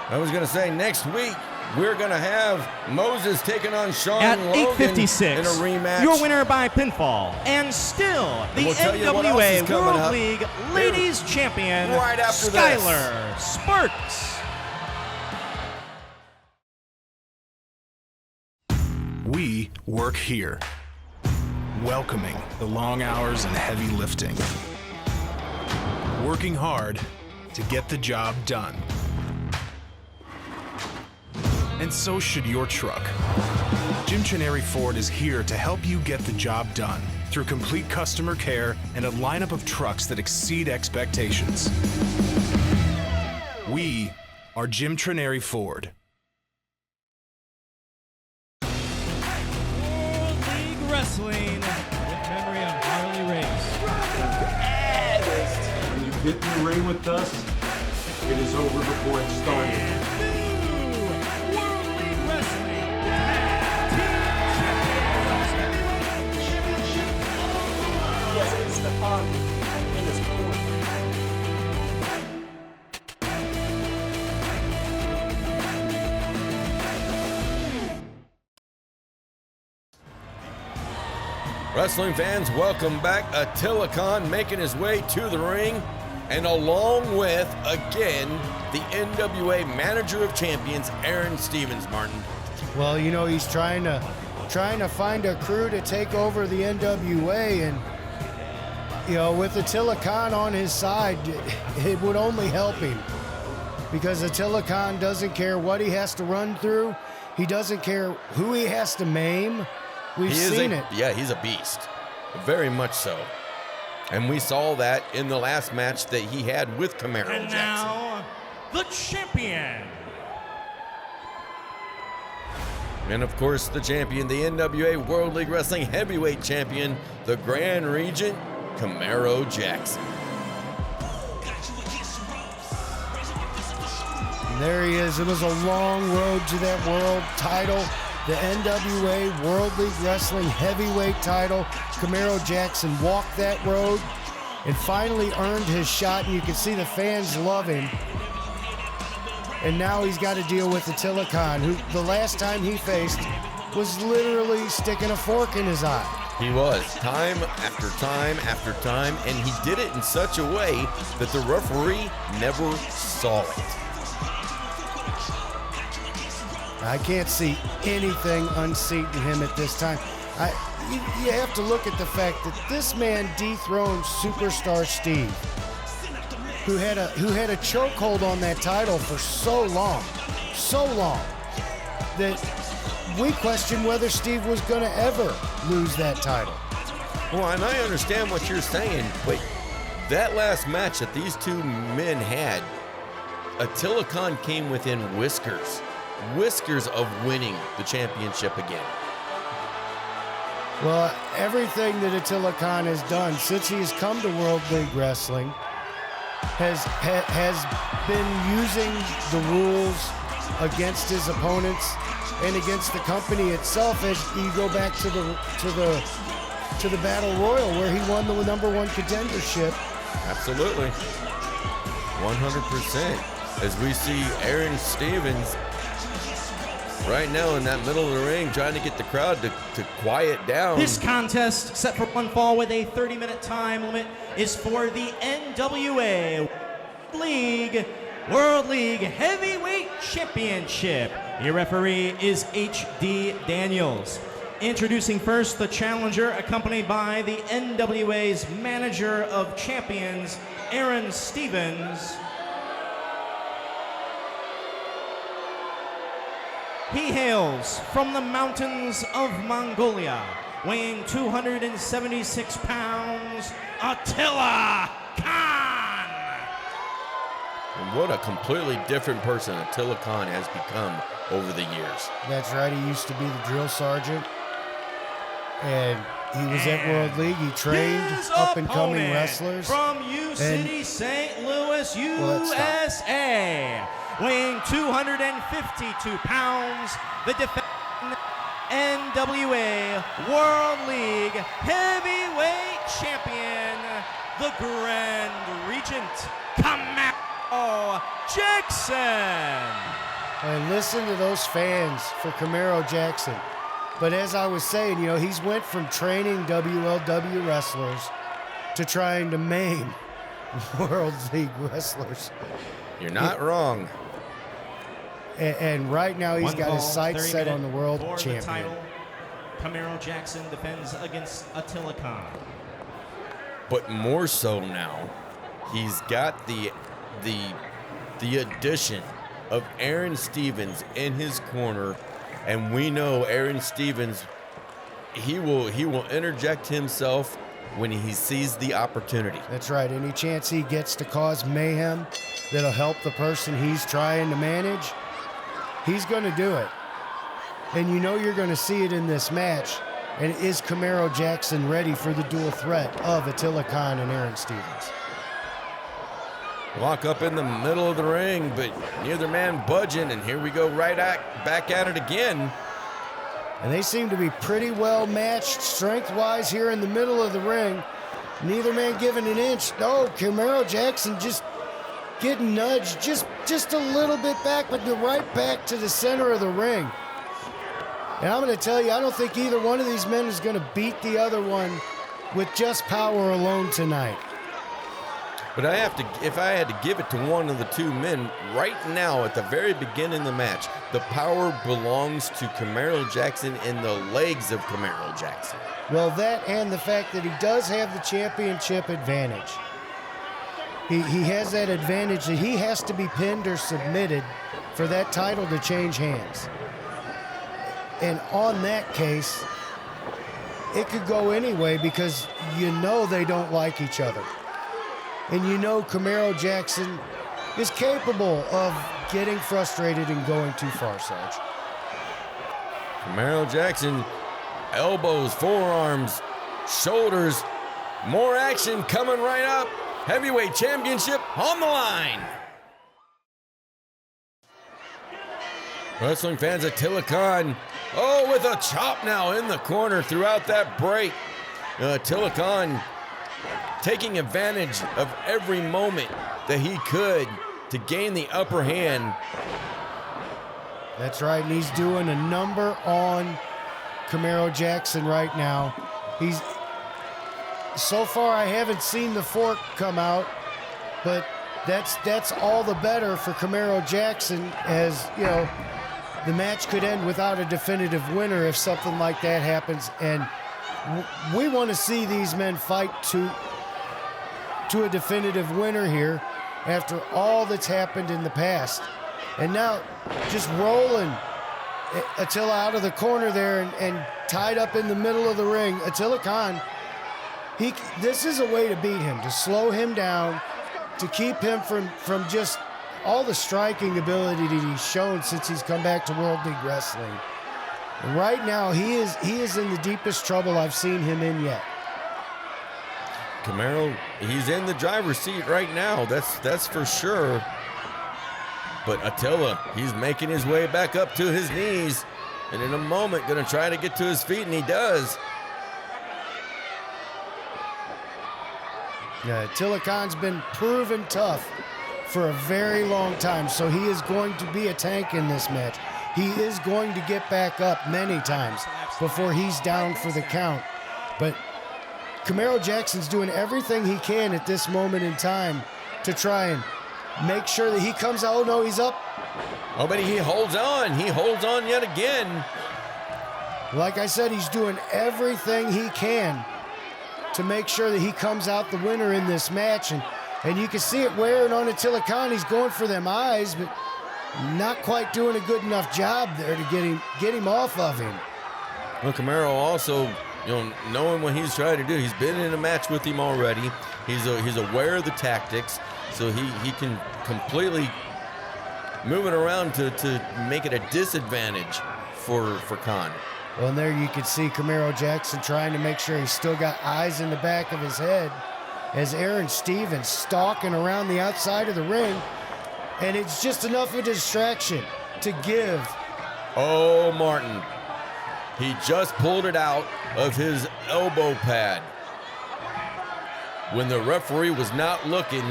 I was going to say, next week, we're going to have Moses taking on Shawn At Logan 8:56, in a rematch. your winner by pinfall, and still the We'll tell you what else NWA is coming World up League Ladies Champion, right after Skylar Sparks. We work here, welcoming the long hours and heavy lifting, working hard to get the job done. And so should your truck. Jim Trenary Ford is here to help you get the job done through complete customer care and a lineup of trucks that exceed expectations. We are Jim Trenary Ford. World League Wrestling with memory of Harley race. When you get in the ring with us, it is over before it started. New World League Wrestling Tag Team Championship. Yes, it's the fun in this sport. Wrestling fans, welcome back. Attila Khan making his way to the ring, and along with, again, the NWA Manager of Champions, Aaron Stevens, Martin. Well, you know, he's trying to find a crew to take over the NWA, and you know, with Attila Khan on his side, it would only help him, because Attila Khan doesn't care what he has to run through. He doesn't care who he has to maim. We've seen it. Yeah, he's a beast. Very much so. And we saw that in the last match that he had with Camaro And Jackson. now, the champion. And of course, the champion, the NWA World League Wrestling Heavyweight Champion, the Grand Regent, Camaro Jackson. And there he is. It was a long road to that world title. The NWA World League Wrestling Heavyweight title. Camaro Jackson walked that road and finally earned his shot, and you can see the fans love him. And now he's got to deal with Attila Khan, who the last time he faced was literally sticking a fork in his eye. He was, time after time after time, and he did it in such a way that the referee never saw it. I can't see anything unseating him at this time. You have to look at the fact that this man dethroned Superstar Steve, who had a chokehold on that title for so long, that we questioned whether Steve was going to ever lose that title. Well, and I understand what you're saying, but that last match that these two men had, Attila Khan came within whiskers of winning the championship again. Well, everything that Attila Khan has done since he has come to World League Wrestling has been using the rules against his opponents and against the company itself. As you go back to the Battle Royal, where he won the #1 contendership. Absolutely, 100%. As we see Aaron Stevens right now in that middle of the ring, trying to get the crowd to quiet down. This contest, set for one fall with a 30-minute time limit, is for the NWA World League Heavyweight Championship. Your referee is H.D. Daniels. Introducing first the challenger, accompanied by the NWA's Manager of Champions, Aaron Stevens. He hails from the mountains of Mongolia, weighing 276 pounds, Attila Khan. And what a completely different person Attila Khan has become over the years. That's right. He used to be the drill sergeant, and he was at World League. He trained His up-and-coming opponent wrestlers. from U-City, St. Louis, USA, weighing 252 pounds, the NWA World League Heavyweight Champion, the Grand Regent, Camaro Jackson. And listen to those fans for Camaro Jackson. But as I was saying, you know, he's went from training WLW wrestlers to trying to maim World League wrestlers. You're not wrong. And right now he's got his sights set on the world champion. The title, Camaro Jackson defends against Attila Khan. But more so now, he's got the addition of Aaron Stevens in his corner, and we know Aaron Stevens, he will interject himself when he sees the opportunity. That's right. Any chance he gets to cause mayhem that'll help the person he's trying to manage, he's going to do it. And you know you're going to see it in this match. And is Camaro Jackson ready for the dual threat of Attila Khan and Aaron Stevens? Walk up in the middle of the ring, but neither man budging, and here we go back at it again. And they seem to be pretty well matched strength-wise here in the middle of the ring. Neither man giving an inch. No, Camaro Jackson just getting nudged just a little bit back, but right back to the center of the ring. And I'm going to tell you, I don't think either one of these men is going to beat the other one with just power alone tonight. But if I had to give it to one of the two men right now at the very beginning of the match, the power belongs to Camaro Jackson in the legs of Camaro Jackson. Well, that and the fact that he does have the championship advantage. He has that advantage that he has to be pinned or submitted for that title to change hands. And on that case, it could go anyway because you know they don't like each other. And you know Camaro Jackson is capable of getting frustrated and going too far, Sarge. Camaro Jackson, elbows, forearms, shoulders, more action coming right up. Heavyweight championship on the line. Wrestling fans, Attila Khan, with a chop now in the corner throughout that break. Attila Khan taking advantage of every moment that he could to gain the upper hand. That's right, and he's doing a number on Camaro Jackson right now. So far I haven't seen the fork come out, but that's all the better for Camaro Jackson, as you know, the match could end without a definitive winner if something like that happens, and we want to see these men fight to a definitive winner here after all that's happened in the past. And now just rolling Attila out of the corner there and tied up in the middle of the ring. Attila Khan, this is a way to beat him, to slow him down, to keep him from just all the striking ability that he's shown since he's come back to World League Wrestling. And right now, he is in the deepest trouble I've seen him in yet. Camaro, he's in the driver's seat right now, that's for sure. But Attila, he's making his way back up to his knees, and in a moment gonna try to get to his feet, and he does. Yeah, Attila Khan's been proven tough for a very long time, so he is going to be a tank in this match. He is going to get back up many times before he's down for the count. But Camaro Jackson's doing everything he can at this moment in time to try and make sure that he comes out. Oh, no, he's up. Oh, but he holds on. He holds on yet again. Like I said, he's doing everything he can to make sure that he comes out the winner in this match. And you can see it wearing on Attila Khan. He's going for them eyes, but not quite doing a good enough job there to get him off of him. Well, Camaro also, knowing what he's trying to do, he's been in a match with him already. He's aware of the tactics, so he can completely move it around to make it a disadvantage for Khan. Well, and there you can see Camaro Jackson trying to make sure he's still got eyes in the back of his head as Aaron Stevens stalking around the outside of the ring, and it's just enough of a distraction to give. Oh, Martin. He just pulled it out of his elbow pad when the referee was not looking.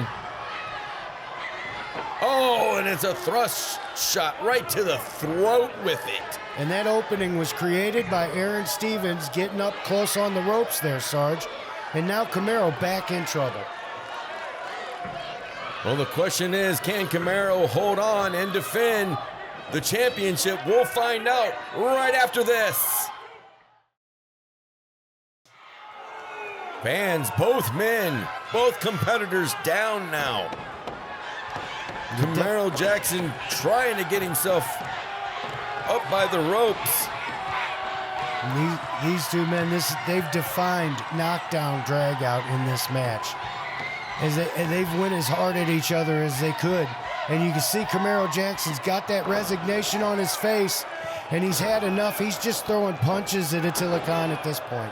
Oh, and it's a thrust shot right to the throat with it. And that opening was created by Aaron Stevens getting up close on the ropes there, Sarge. And now Camaro back in trouble. Well, the question is, can Camaro hold on and defend the championship? We'll find out right after this. Fans, both men, both competitors down now. Camaro Jackson trying to get himself up by the ropes. These two men, they've defined knockdown drag out in this match. They've went as hard at each other as they could. And you can see Camaro Jackson's got that resignation on his face, and he's had enough. He's just throwing punches at Attila Khan at this point.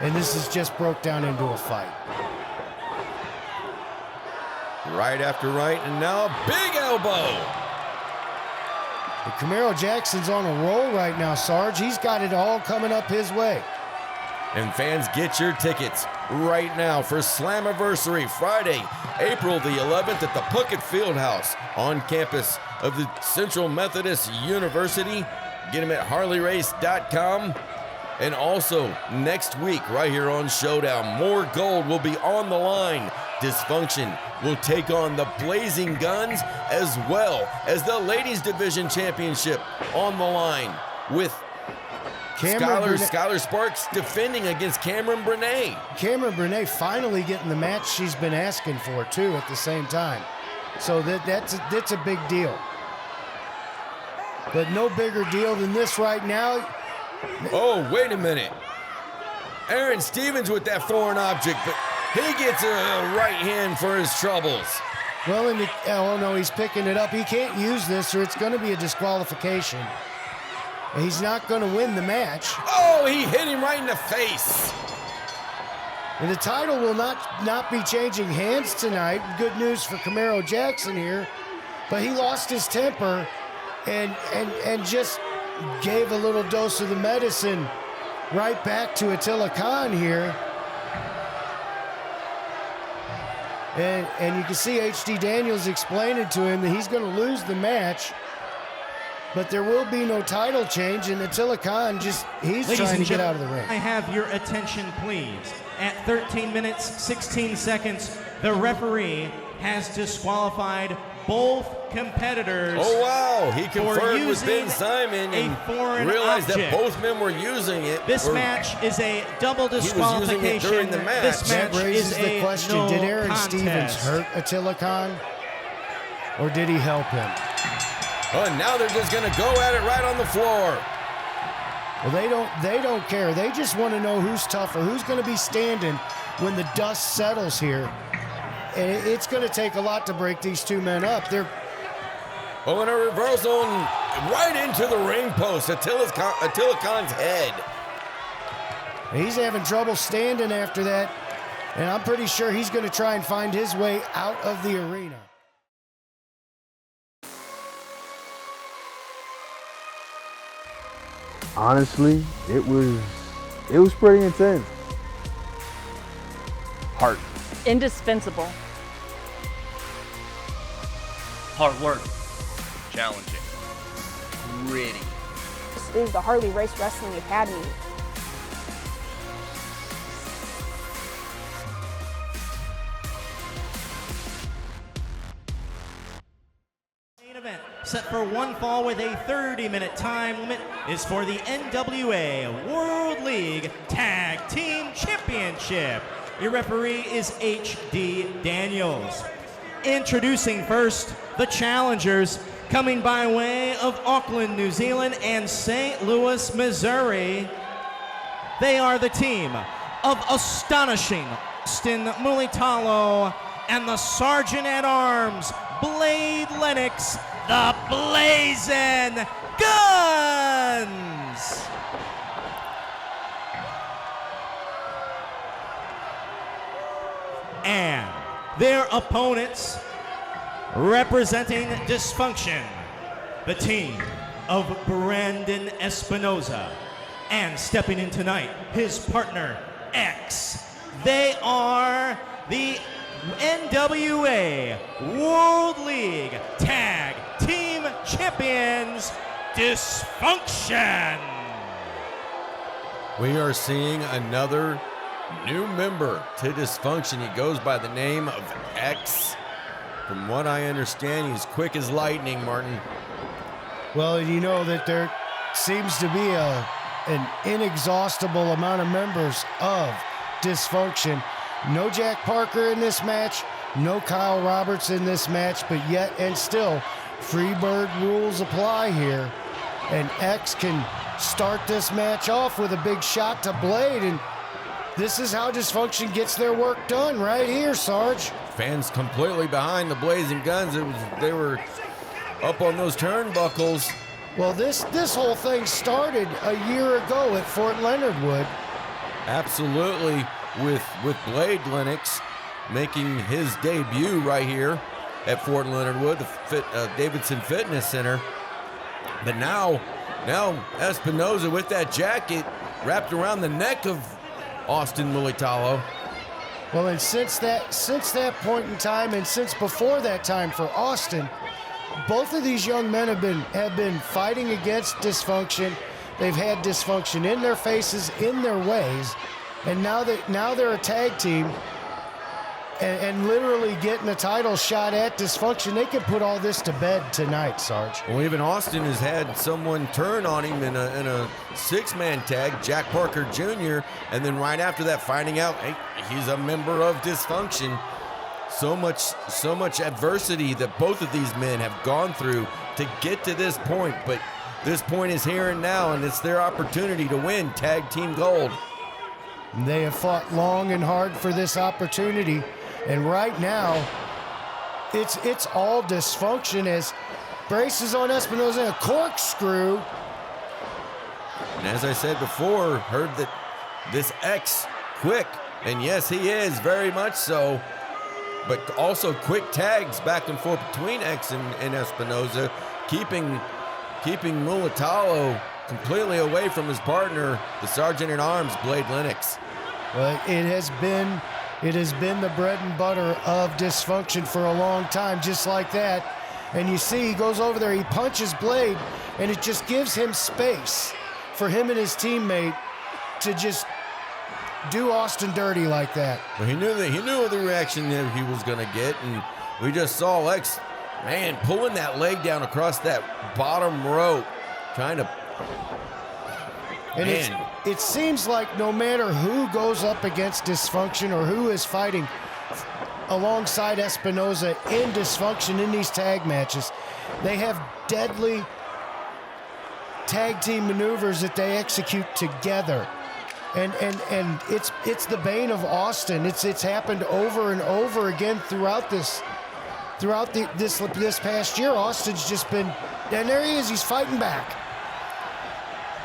And this has just broke down into a fight. Right after right, and now a big elbow. And Camaro Jackson's on a roll right now, Sarge. He's got it all coming up his way. And fans, get your tickets right now for Slammiversary, Friday, April the 11th at the Puckett Fieldhouse on campus of the Central Methodist University. Get them at harleyrace.com. And also, next week, right here on Showdown, more gold will be on the line. Dysfunction will take on the Blazing Guns, as well as the Ladies Division Championship on the line with Skylar Sparks defending against Camron Bernay. Camron Bernay finally getting the match she's been asking for, too, at the same time. So that's a big deal. But no bigger deal than this right now. Oh, wait a minute. Aaron Stevens with that foreign object, but he gets a right hand for his troubles. Well, oh no, he's picking it up. He can't use this or it's going to be a disqualification. He's not going to win the match. Oh, he hit him right in the face. And the title will not be changing hands tonight. Good news for Camaro Jackson here. But he lost his temper and just gave a little dose of the medicine right back to Attila Khan here. And you can see H.D. Daniels explaining to him that he's going to lose the match, but there will be no title change, and Attila Khan he's trying to get out of the ring. I have your attention, please. At 13 minutes, 16 seconds, the referee has disqualified both competitors. Oh, wow. He conferred with Ben Simon and realized that both men were using it. This match is a double disqualification. He was using it during the match. This match that raises is the question, no did Aaron contest. Stevens hurt Attila Khan, or did he help him? Oh, and now they're just going to go at it right on the floor. Well, they don't care. They just want to know who's tougher, who's going to be standing when the dust settles here. And it's going to take a lot to break these two men up. Oh, and a reversal right into the ring post. Attila Khan's head. He's having trouble standing after that. And I'm pretty sure he's going to try and find his way out of the arena. Honestly, it was pretty intense. Heart. Indispensable. Hard work. Challenging. Gritty. This is the Harley Race Wrestling Academy. Main event set for one fall with a 30-minute time limit is for the NWA World League Tag Team Championship. Your referee is H.D. Daniels. Introducing first, the challengers, coming by way of Auckland, New Zealand and St. Louis, Missouri. They are the team of Astonishing Austin Mulitalo and the Sergeant at Arms, Blade Lennox, the Blazing Guns. And their opponents, representing Dysfunction, the team of Brandon Espinoza And stepping in tonight, his partner, X. They are the NWA World League Tag Team Champions, Dysfunction. We are seeing another new member to Dysfunction. He goes by the name of X. From what I understand, he's quick as lightning, Martin. Well, you know that there seems to be an inexhaustible amount of members of Dysfunction. No Jack Parker in this match, no Kyle Roberts in this match, but yet and still, Freebird rules apply here. And X can start this match off with a big shot to Blade, and this is how Dysfunction gets their work done right here, Sarge. Fans completely behind the Blazing Guns. They were up on those turnbuckles. Well, this whole thing started a year ago at Fort Leonard Wood. Absolutely, with Blade Lennox making his debut right here at Fort Leonard Wood, the Davidson Fitness Center. But now Espinoza with that jacket wrapped around the neck of Austin Mulitalo. Well, and since that point in time, and since before that time for Austin, both of these young men have been fighting against Dysfunction. They've had Dysfunction in their faces, in their ways, and now they're a tag team. And literally getting a title shot at Dysfunction, they could put all this to bed tonight, Sarge. Well, even Austin has had someone turn on him in a six-man tag, Jack Parker Jr., and then right after that finding out, hey, he's a member of Dysfunction. So much adversity that both of these men have gone through to get to this point, but this point is here and now, and it's their opportunity to win tag team gold. They have fought long and hard for this opportunity. And right now, it's all Dysfunction as braces on Espinoza and a corkscrew. And as I said before, heard that this X quick, and yes, he is very much so, but also quick tags back and forth between X and Espinoza, keeping Mulitalo completely away from his partner, the Sergeant-at-Arms, Blade Lennox. Well, it has been the bread and butter of Dysfunction for a long time, just like that. And you see, he goes over there, he punches Blade, and it just gives him space for him and his teammate to just do Austin dirty like that. Well, he knew the reaction that he was going to get, and we just saw X, man, pulling that leg down across that bottom rope, trying to. And it seems like no matter who goes up against Dysfunction or who is fighting alongside Espinoza in Dysfunction in these tag matches, they have deadly tag team maneuvers that they execute together. And it's the bane of Austin. It's happened over and over again throughout this past year. Austin's just been, and there he is, he's fighting back.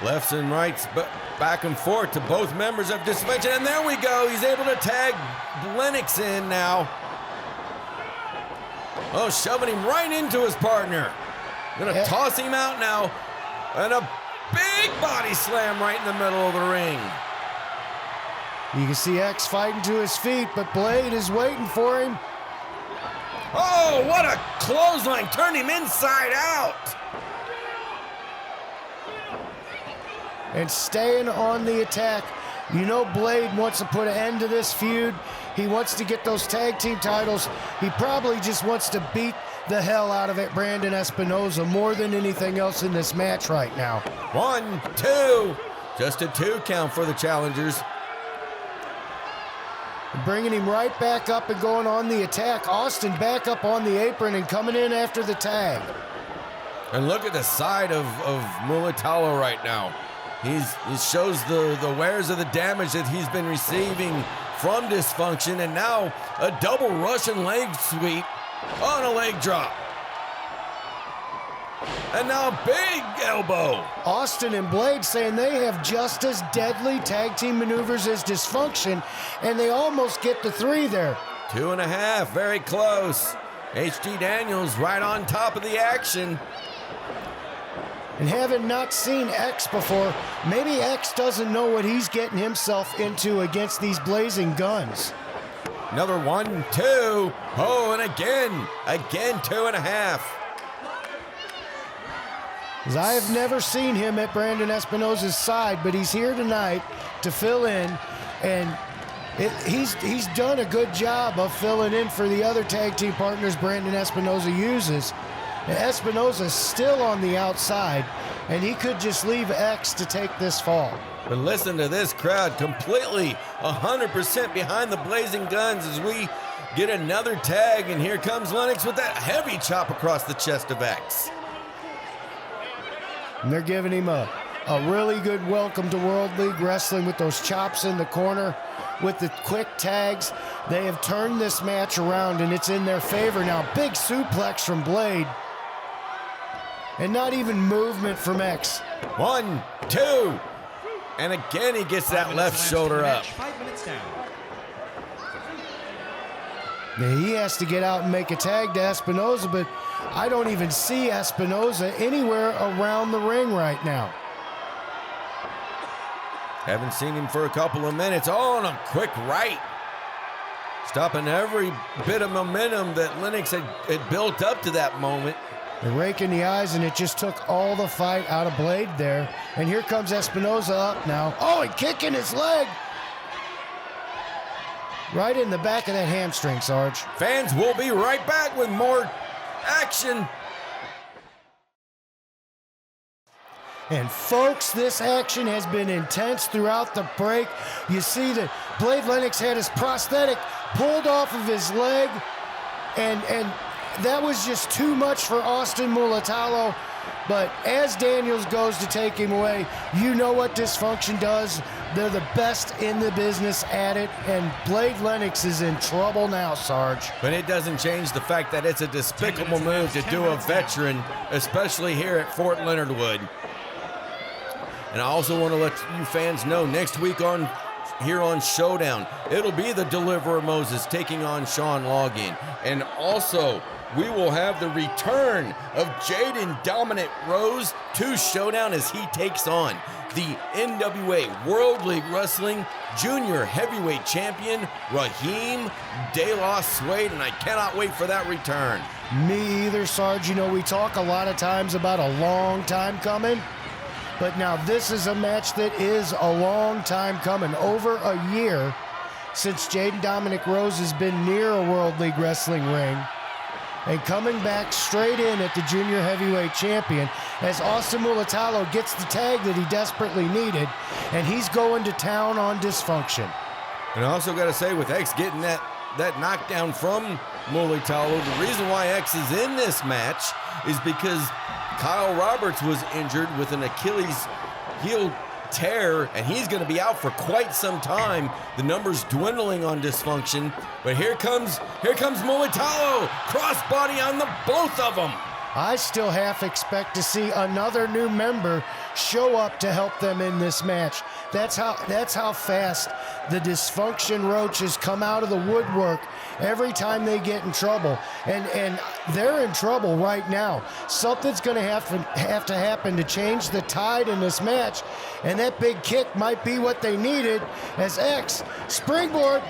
Lefts and rights, but back and forth to both members of Dysfunction, and there we go. He's able to tag Lennox in now. Oh, shoving him right into his partner. Gonna toss him out now, and a big body slam right in the middle of the ring. You can see X fighting to his feet, but Blade is waiting for him. Oh, what a clothesline! Turned him inside out. And staying on the attack. You know Blade wants to put an end to this feud. He wants to get those tag team titles. He probably just wants to beat the hell out of it, Brandon Espinoza, more than anything else in this match right now. 1, 2. Just a 2 count for the challengers. Bringing him right back up and going on the attack. Austin back up on the apron and coming in after the tag. And look at the side of Mulitalo right now. He shows the wares of the damage that he's been receiving from Dysfunction, and now a double Russian leg sweep on a leg drop. And now a big elbow. Austin and Blade saying they have just as deadly tag team maneuvers as Dysfunction, and they almost get the 3 there. 2.5, very close. HD Daniels right on top of the action. And having not seen X before, maybe X doesn't know what he's getting himself into against these blazing guns. Another 1, 2. Oh, and again 2.5. Because I have never seen him at Brandon Espinosa's side, but he's here tonight to fill in, and he's done a good job of filling in for the other tag team partners Brandon Espinosa uses. And Espinosa's still on the outside, and he could just leave X to take this fall. But listen to this crowd, completely 100% behind the blazing guns as we get another tag, and here comes Lennox with that heavy chop across the chest of X. And they're giving him a really good welcome to World League Wrestling with those chops in the corner, with the quick tags. They have turned this match around, and it's in their favor now. Big suplex from Blade. And not even movement from X. 1, 2. And again, he gets that left shoulder up. 5 minutes down. Now he has to get out and make a tag to Espinosa, but I don't even see Espinosa anywhere around the ring right now. Haven't seen him for a couple of minutes. Oh, and a quick right. Stopping every bit of momentum that Lennox had built up to that moment. They're raking the eyes, and it just took all the fight out of Blade there. And here comes Espinosa up now. Oh, and kicking his leg. Right in the back of that hamstring, Sarge. Fans will be right back with more action. And folks, this action has been intense throughout the break. You see that Blade Lennox had his prosthetic pulled off of his leg, and that was just too much for Austin Mulitalo. But as Daniels goes to take him away, you know what Dysfunction does. They're the best in the business at it, and Blade Lennox is in trouble now, Sarge. But it doesn't change the fact that it's a despicable move to do a veteran, especially here at Fort Leonard Wood. And I also want to let you fans know, next week here on Showdown, it'll be the Deliverer Moses taking on Shawn Logan. And also, we will have the return of Jaden Dominant Rose to Showdown as he takes on the NWA World League Wrestling Junior Heavyweight Champion, Raheem De La Suede, and I cannot wait for that return. Me either, Sarge. You know, we talk a lot of times about a long time coming, but now this is a match that is a long time coming. Over a year since Jaden Dominic Rose has been near a World League Wrestling ring, and coming back straight in at the Junior Heavyweight Champion as Austin Mulitalo gets the tag that he desperately needed, and he's going to town on Dysfunction. And I also got to say, with X getting that knockdown from Mulitalo, the reason why X is in this match is because Kyle Roberts was injured with an Achilles heel tear, and he's going to be out for quite some time. The numbers dwindling on Dysfunction, but here comes Mulitalo, crossbody on the both of them. I still half expect to see another new member show up to help them in this match. That's how fast the Dysfunction Roaches come out of the woodwork every time they get in trouble, and they're in trouble right now. Something's going to have to happen to change the tide in this match, and that big kick might be what they needed as X springboard.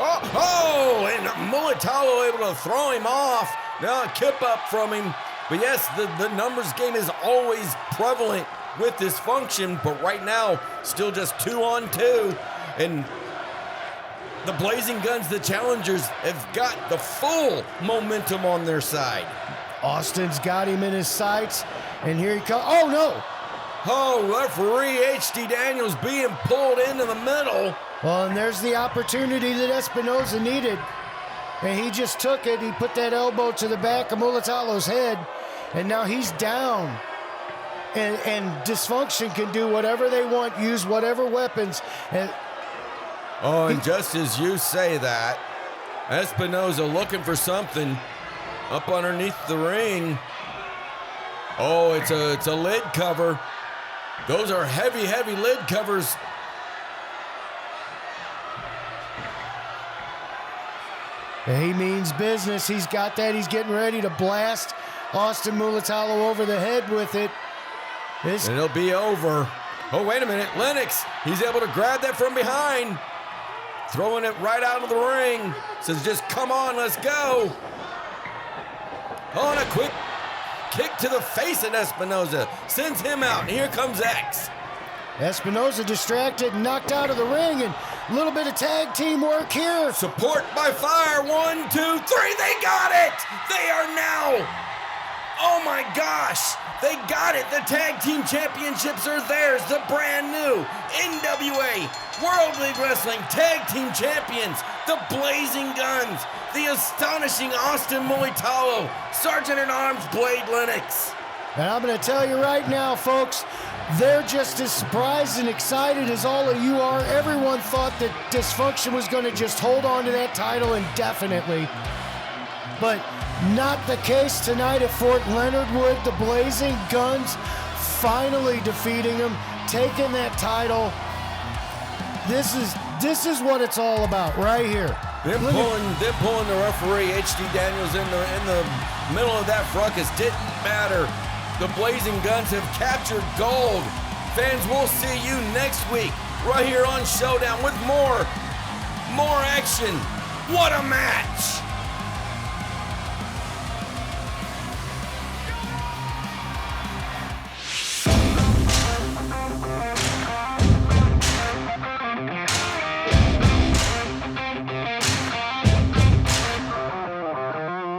Oh, and Mulitalo able to throw him off. Now a kip up from him. But yes, the numbers game is always prevalent with Dysfunction, but right now, still just 2-on-2. And the Blazing Guns, the challengers, have got the full momentum on their side. Austin's got him in his sights, and here he comes. Oh, no! Oh, referee H.D. Daniels being pulled into the middle. Well, and there's the opportunity that Espinosa needed. And he just took it. He put that elbow to the back of Mulitalo's head, and now he's down. And Dysfunction can do whatever they want, use whatever weapons. And just as you say that, Espinosa looking for something up underneath the ring. Oh, it's a lid cover. Those are heavy, heavy lid covers. He means business. He's got that. He's getting ready to blast Austin Mulitalo over the head with it. And it'll be over. Oh, wait a minute. Lennox, he's able to grab that from behind. Throwing it right out of the ring. Says, just come on, let's go. On a quick kick to the face of Espinoza. Sends him out, and here comes X. Espinoza distracted and knocked out of the ring, and a little bit of tag team work here. Support by fire. 1, 2, 3. They got it. They are now. Oh my gosh. They got it. The Tag Team Championships are theirs. The brand new NWA World League Wrestling Tag Team Champions. The Blazing Guns. The astonishing Austin Mulitalo. Sergeant-at-Arms Blade Lennox. And I'm going to tell you right now, folks, they're just as surprised and excited as all of you are. Everyone thought that Dysfunction was going to just hold on to that title indefinitely. But not the case tonight at Fort Leonard Wood. The Blazing Guns finally defeating them, taking that title. This is what it's all about right here. Them pulling the referee, H.D. Daniels, in the middle of that fracas didn't matter. The Blazing Guns have captured gold. Fans, we'll see you next week right here on Showdown with more action. What a match!